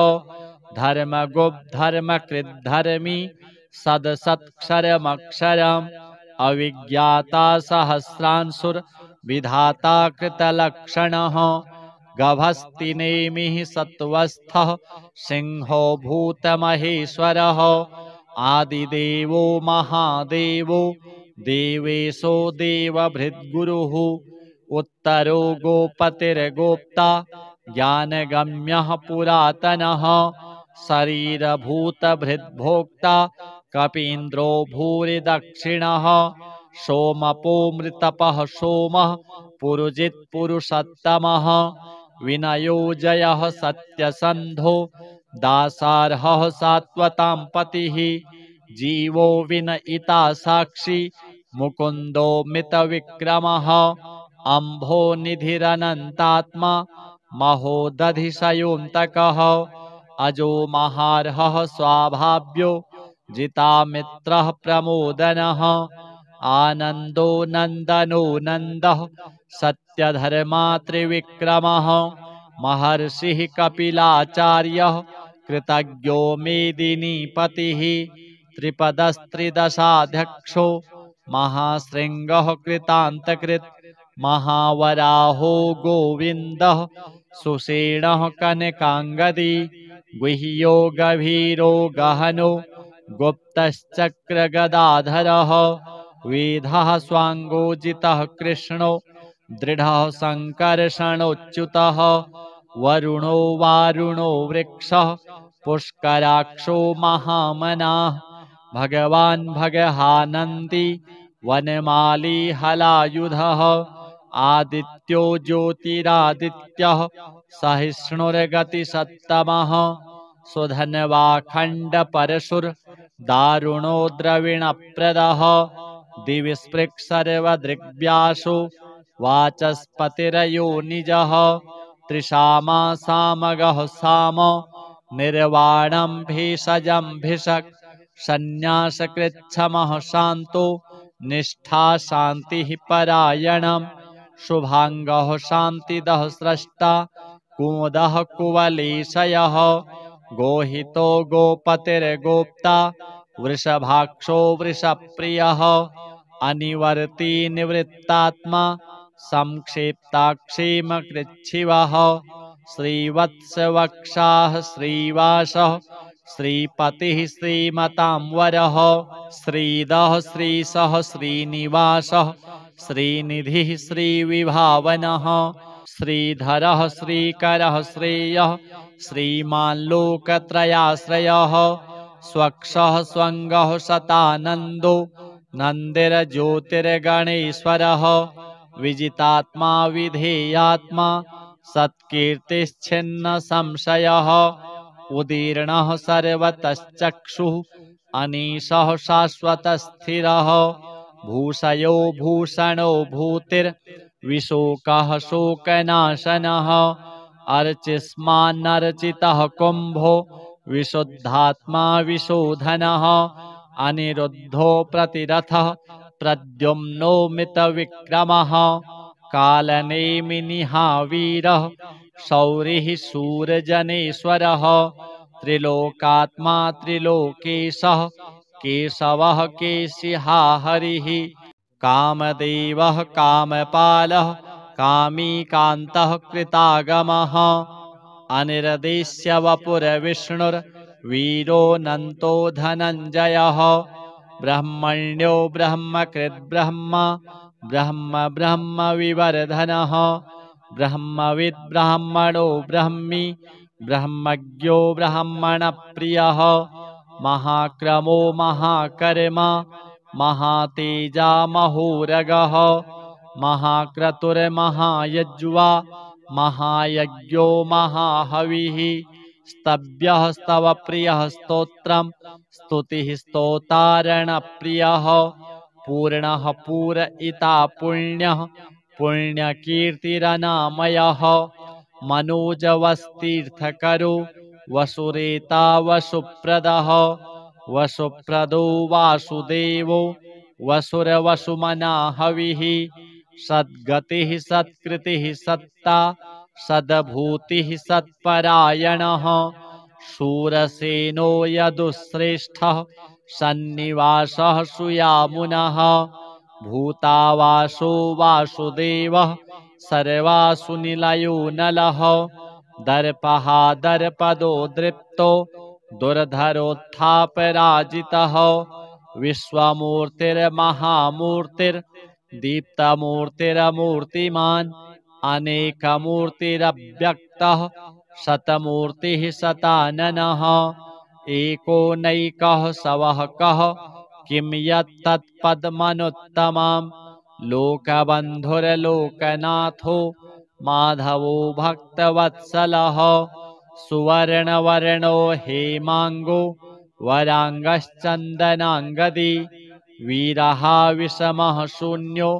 Speaker 1: धर्मगुप्धर्मकृद्धर्मी सदसत्क्षरमक्षरम् अविज्ञाता सहस्रांशुर्विधाता कृतलक्षणः गभस्तिनेमिः सत्त्वस्थः सिंहो भूतमहेश्वरः आदिदेवो महादेवो देवेशो देवभृद्गुरुः उत्तरो गोपतिर्गोप्ता ज्ञानगम्यः पुरातनः शरीरभूतभृद्भोक्ता कपीन्द्रो भूरिदक्षिणः सोमपो मृतपः सोमः पुरुजित्पुरुषोत्तमः विनयो जयः सत्यसन्धो दासार्हः सात्वतां पतिः जीवो विनयिता साक्षी मुकुन्दो मितविक्रमः अम्भो निधिरनन्तात्मा महोदधिशयोऽन्तकः अजो महार्हः स्वाभाव्यो जितामित्रः प्रमोदनः आनन्दो नन्दनो नन्दः सत्यधर्मा त्रिविक्रमः महर्षिः कपिलाचार्यः कृतज्ञो मेदिनीपतिः त्रिपदस्त्रिदशाध्यक्षो महाशृङ्गः कृतान्तकृत् महावराहो गोविन्दः सुषेणः कनकाङ्गदी गुह्यो गभीरो गहनो गुप्तश्चक्रगदाधरः वेदः स्वाङ्गोजितः कृष्णो दृढः सङ्कर्षणोच्युतः वरुणो वारुणो वृक्षः पुष्कराक्षो महामनाः भगवान् भगहानन्दी वनमाली हलायुधः आदित्यो ज्योतिरादित्यः सहिष्णुर्गतिसत्तमः सुधन्वाखण्डपरशुर्दारुणो द्रविणप्रदः दिवि स्पृक्सर्वदृग्व्यासो वाचस्पतिरयोनिजः त्रिशामा सामगः साम निर्वाणं भेषजं भिषक् सन्न्यासकृच्छमः शान्तो निष्ठा शान्तिः परायणम् शुभाङ्गः शान्तिदः स्रष्टा कुमुदः कुवलेशयः गोहितो गोपतिर्गोप्ता वृषभाक्षो वृषप्रियः अनिवर्ती निवृत्तात्मा संक्षेप्ताक्षेमकृच्छिवः श्रीवत्सवक्षाः श्रीवासः श्रीपतिः श्रीमतां वरः श्रीदः श्रीशः श्रीनिवासः श्रीनिधिः श्रीविभावनः श्रीधरः श्रीकरः श्रेयः श्रीमान् लोकत्रयाश्रयः स्वक्षः स्वङ्गः शतानन्दो नन्दिर्ज्योतिर्गणेश्वरः विजितात्मा विधेयात्मा सत्कीर्तिश्छिन्न संशयः उदीर्णः सर्वतश्चक्षुः अनीशः शाश्वतस्थिरः भूषयो भूषणो भूतिर्विशोकः शोकनाशनः अर्चिष्मान्नर्चितः कुम्भो विशुद्धात्मा विशोधनः अनिरुद्धो प्रतिरथः प्रद्युम्नो मितविक्रमः कालनेमिनिहावीरः शौरिः शूरजनेश्वरः त्रिलोकात्मा त्रिलोकेशः केशवः केशिहा हरिः कामदेवः कामपालः कामी कान्तः कृतागमः अनिर्देश्य वपुरविष्णुर्वीरोऽनन्तो धनञ्जयः ब्रह्मण्यो ब्रह्मकृद्ब्रह्म ब्रह्म ब्रह्मविवर्धनः ब्रह्मविद् ब्राह्मणो ब्रह्मी ब्रह्मज्ञो ब्रह्मणप्रियः महाक्रमो महाकर्मा महातेजा महोरगः महाक्रतुर्महायज्वा महायज्ञो महाहविः स्तभ्यः स्तवप्रियः स्तोत्रम् स्तुतिः स्तोतारणप्रियः पूर्णः पूरयिता पुण्यः पुण्यकीर्तिरनामयः मनोजवस्तीर्थकरो वसुरेता वसुप्रदः वसुप्रदो वासुदेवो वसुरवसुमना हविः सद्गतिः सत्कृतिः सत्ता सद्भूतिः सत्परायणः शूरसेनो यदुश्रेष्ठः सन्निवासः सुयामुनः भूतावासो वासुदेवः सर्वासुनिलयो नलः दर्पः दर्पदो दृप्तो दुर्धरोत्थापराजितः विश्वमूर्तिर्महामूर्तिर्दीप्तमूर्तिरमूर्तिमान् अनेकमूर्तिरव्यक्तः शतमूर्तिः शताननः एको नैकः सवः कः किं यत्तत्पद्मनुत्तमां लोकबन्धुर्लोकनाथो माधवो भक्तवत्सलः सुवर्णवर्णो हेमाङ्गो वराङ्गश्चन्दनाङ्गदी वीरः विषमः शून्यो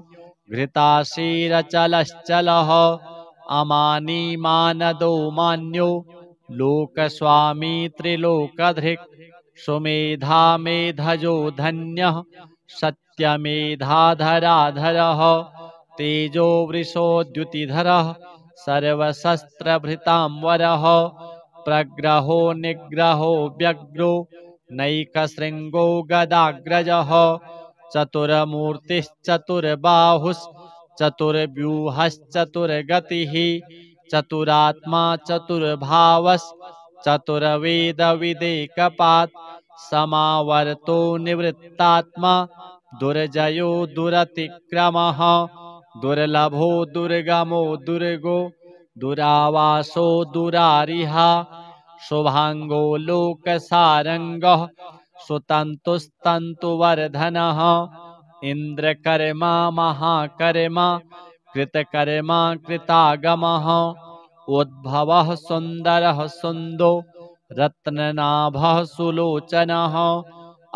Speaker 1: घृताशीरचलश्चलः अमानी मानदो मान्यो लोकस्वामी त्रिलोकधृक् सुमेधा मेधजो धन्यः सत्यमेधाधराधरः तेजो वृषोद्युतिधरः सर्वशस्त्रभृतांवरः प्रग्रहो निग्रहो व्यग्रो नैकशृङ्गो गदाग्रजः चतुर्बाहुश्चतुर्गतिः चतुरात्मा चतुर्भावश्चतुर्वेदविदेकपात् समावर्तो निवृत्तात्मा दुर्जयो दुरतिक्रमः दुर्लभो दुर्गमो दुर्गो दुरावासो दुरारिहा शुभाङ्गो लोकसारङ्गः सुतन्तुस्तन्तुवर्धनः इन्द्रकर्मा महाकर्मा कृतकर्मा कृतागमः उद्भवः सुन्दरः सुन्दो रत्ननाभः सुलोचनः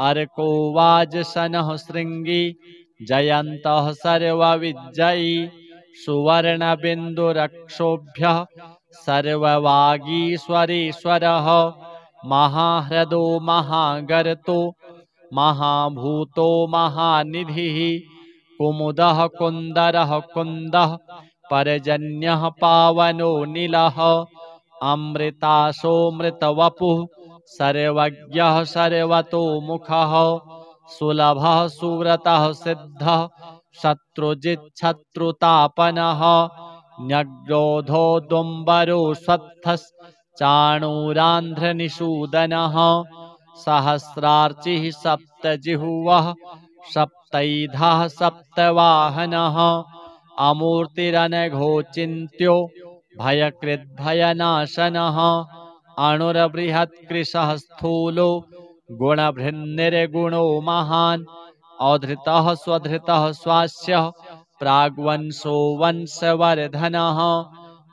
Speaker 1: अर्को वाजसनः शृङ्गी जयन्तः सर्वविजयी सुवर्णबिन्दुरक्षोभ्यः सर्ववागीश्वरेश्वरः महाह्रदो महागर्तो महाभूतो महानिधिः कुमुदः कुन्दरः कुन्दः पर्जन्यः पावनो नीलः अमृतासोऽमृतवपुः सर्वज्ञः सर्वतोमुखः सुलभः सुव्रतः सिद्धः शत्रुजिच्छत्रुतापनः न्यग्रोधो दुम्बरो स्वत्थश्चाणूरान्ध्रनिषूदनः सहस्रार्चिः सप्तजिह्वः सप्तैधः सप्तवाहनः अमूर्तिरनघोचिन्त्यो भयकृद्भयनाशनः अणुर्बृहत्कृशः स्थूलो गुणभृन्निर्गुणो महान् अधृतः स्वधृतः स्वास्य प्राग्वंशो वंशवर्धनः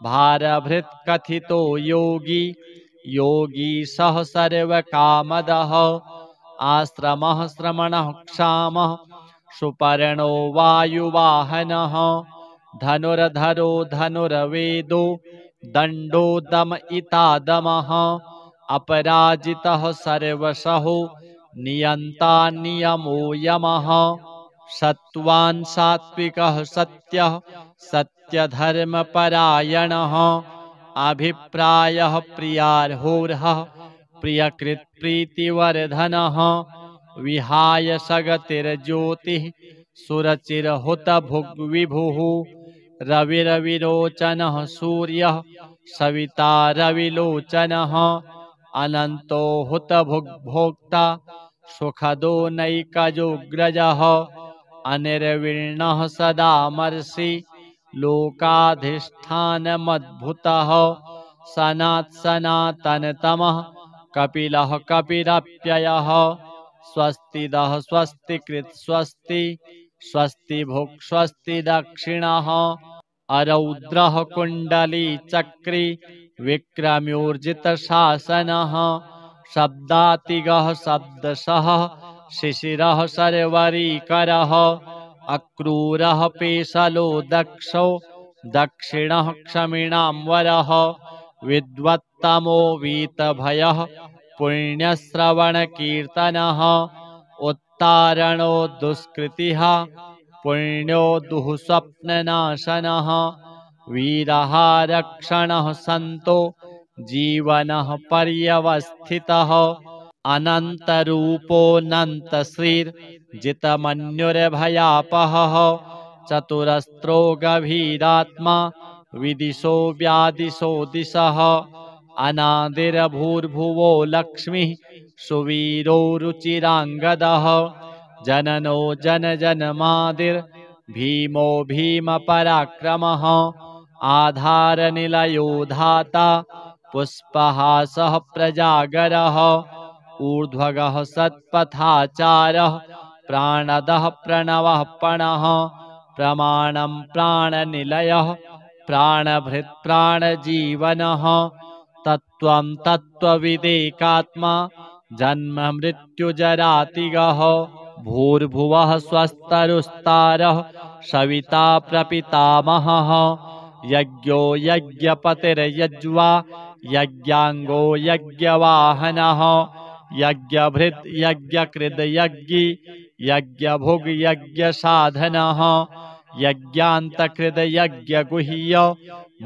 Speaker 1: भारभृत्कथितो योगी योगी सः सर्वकामदः आश्रमः श्रमणः क्षामः सुपर्णो वायुवाहनः धनुर्धरो धनुर्वेदो दण्डो दमयिता दमः अपराजितः सर्वशः नियन्ता नियमो यमः सत्त्वान् सात्विकः सत्यः सत्यधर्मपरायणः अभिप्रायः प्रियार्होर्हः प्रियकृत्प्रीतिवर्धनः विहाय सगतिर्ज्योतिः सुरचिरहुतभुग्विभुः रविरविरोचनः सूर्यः सविता रविलोचनः अनन्तो हुतभुग्भोक्ता सुखदो नैकजोऽग्रजः अनिर्विण्णः सदामर्षि लोकाधिष्ठानमद्भुतः सनातनतमः कपिलः कपिरप्ययः स्वस्तिदः स्वस्तिकृत् स्वस्ति स्वस्ति भुक् स्वस्ति दक्षिणः अरौद्रः कुण्डली चक्री विक्रम्योर्जितशासनः शब्दातिगः शब्दशः शिशिरः सर्वरीकरः अक्रूरः पेशलो दक्षो दक्षिणः क्षमिणाम्बरः विद्वत्तमो वीतभयः पुण्यश्रवणकीर्तनः उत्तारणो दुष्कृतिः पुण्यो दुःस्वप्ननाशनः वीरः रक्षणः सन्तो जीवनः पर्यवस्थितः अनन्तरूपोऽनन्तश्रीर्जितमन्युर्भयापहः चतुरस्रो गभीरात्मा विदिशो व्यादिशो दिशः अनादिर्भूर्भुवो लक्ष्मीः सुवीरो रुचिराङ्गदः जननो जनजन्मादिर्भीमो भीमपराक्रमः आधारनिलयो धाता पुष्पहासः प्रजागरः ऊर्ध्वगः सत्पथाचारः प्राणदः प्रणवः पणः प्रमाणं प्राणनिलयः प्राणभृत् प्राणजीवनः तत्त्वं तत्त्वविदेकात्मा जन्म मृत्युजरातिगः भूर्भुवः स्वस्तरुस्तारः सविता प्रपितामहः यज्ञो यज्ञपतिर्यज्वा यज्ञाङ्गो यज्ञवाहनः यज्ञभृत् यज्ञकृद् यज्ञी यज्ञभुग् यज्ञसाधनः यज्ञान्तकृद् यज्ञगुह्य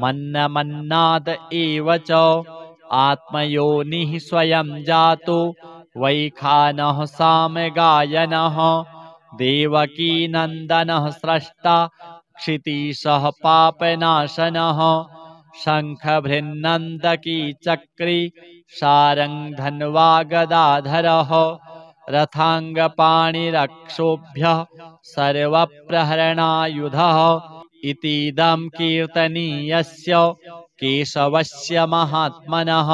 Speaker 1: मन्नमन्नाद एव च आत्मयोनिः स्वयं जातो वैखानः सामगायनः देवकीनन्दनः स्रष्टा क्षितीशः पापनाशनः शङ्खभृन्नन्दकी चक्री शारङ्गधन्वा गदाधरः रथाङ्गपाणिरक्षोभ्यः सर्वप्रहरणायुधः इतीदं कीर्तनीयस्य केशवस्य महात्मनः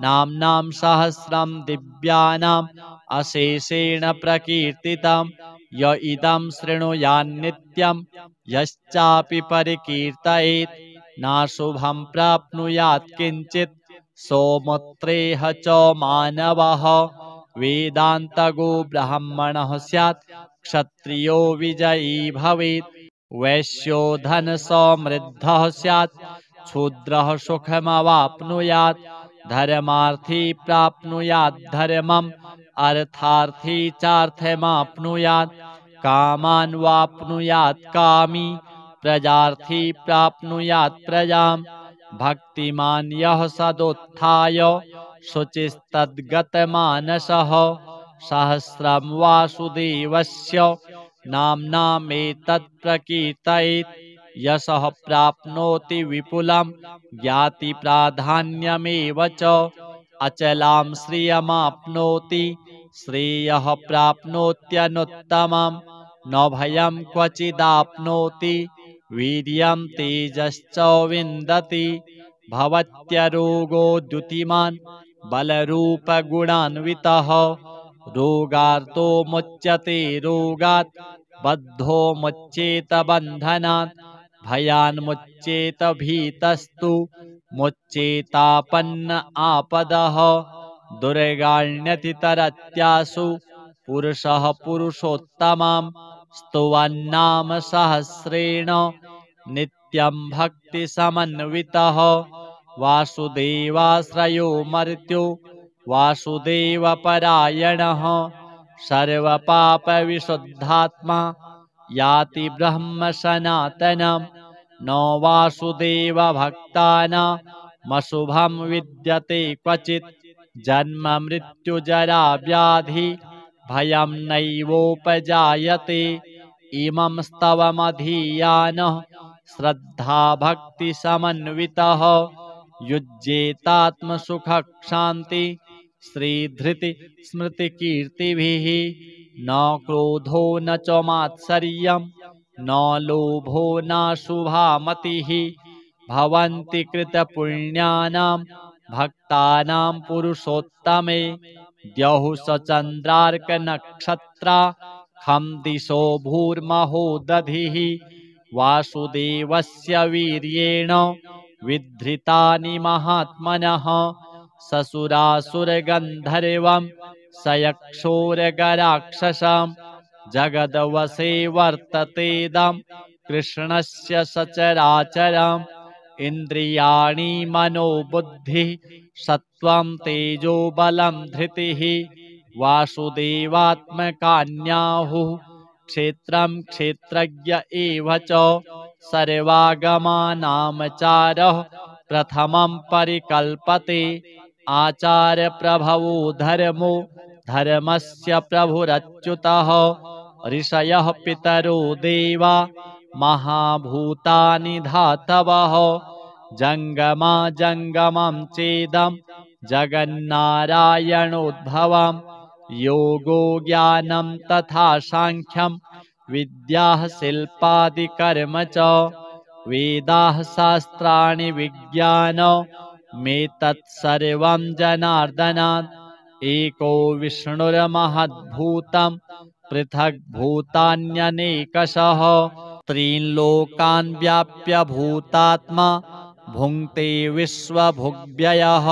Speaker 1: नाम्नां सहस्रं दिव्यानाम् अशेषेण प्रकीर्तितं य इदं शृणुयान्नित्यं यश्चापि परिकीर्तयेत् नाशुभं प्राप्नुयात् किञ्चित् सोमुत्रेह च मानवः वेदान्तगो ब्राह्मणः स्यात् क्षत्रियो विजयी भवेत् वैश्यो धनसमृद्धः स्यात् क्षुद्रः सुखमवाप्नुयात् धर्मार्थी प्राप्नुयात् धर्मम् अर्थार्थी चार्थमाप्नुयात् कामान् वाप्नुयात् कामी प्रजार्थी प्राप्नुयात् प्रजाम् भक्तिमान् यः सदुत्थाय शुचिस्तद्गतमानसः सहस्रं वासुदेवस्य नाम्नामेतत् प्रकीर्तयेत् यशः प्राप्नोति विपुलं ज्ञातिप्राधान्यमेव च अचलां श्रियमाप्नोति श्रेयः प्राप्नोत्यनुत्तमं न भयं क्वचिदाप्नोति वीर्यं तेजश्च विन्दति भवत्यरोगो द्युतिमान् बलरूपगुणान्वितः रोगार्तो मुच्यते रोगात् बद्धो मुच्येत बन्धनात् भयान्मुच्येत भीतस्तु मुच्येतापन्न आपदः दुर्गाण्यतितरत्यासु पुरुषः पुरुषोत्तमां स्तुवन्नाम सहस्रेण नित्यं भक्तिसमन्वितः वासुदेवाश्रयो मर्त्यो वासुदेवपरायणः सर्वपापविशुद्धात्मा याति ब्रह्म सनातनं न वासुदेवभक्तानामशुभं विद्यते क्वचित् जन्म मृत्युजरा व्याधि भयं नैवोपजायते इमं स्तवमधीयानः श्रद्धाभक्तिसमन्वितः युज्येतात्मसुखशान्ति श्रीधृति स्मृतिकीर्तिभिः न क्रोधो न च मात्सर्यं न लोभो नाशुभा मतिः भवन्ति कृतपुण्यानां भक्तानां पुरुषोत्तमे द्यौः स चन्द्रार्कनक्षत्रा खं दिशो भूर्महोदधिः वासुदेवस्य वीर्येण विधृतानि महात्मनः ससुरासुरगन्धर्वं सयक्षोरगराक्षसं जगदवसे वर्ततेदं कृष्णस्य सचराचरम् इन्द्रियाणि मनोबुद्धिः सत्त्वं तेजो बलं धृतिः वासुदेवात्मकान्याहुः क्षेत्रं क्षेत्रज्ञ एव च सर्वागमानामचारः प्रथमं परिकल्पते आचार्यप्रभवो धर्मो धर्मस्य प्रभुरच्युतः ऋषयः पितरो देवा महाभूतानि धातवः जङ्गमा जङ्गमं चेदं जगन्नारायणोद्भवं योगो ज्ञानं तथा साङ्ख्यं विद्याः शिल्पादिकर्म च वेदाः शास्त्राणि विज्ञानमेतत्सर्वं जनार्दनात् एको विष्णुर्महद्भूतं पृथग्भूतान्यनेकशः त्रीन् लोकान् व्याप्य भूतात्मा भुङ्क्ते विश्वभुग्व्ययः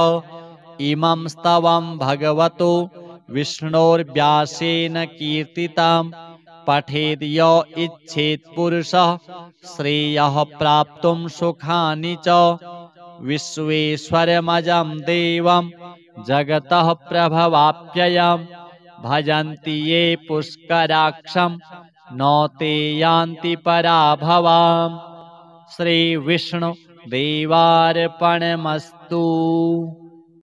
Speaker 1: इमं स्तवं भगवतो विष्णोर्व्यासेन कीर्तितं पठेद् य इच्छेत् पुरुषः श्रेयः प्राप्तुं सुखानि च विश्वेश्वरमजं देवं जगतः प्रभवाप्ययं भजन्ति ये पुष्कराक्षं न ते यान्ति पराभवाम्। श्रीविष्णुदेवार्पणमस्तु।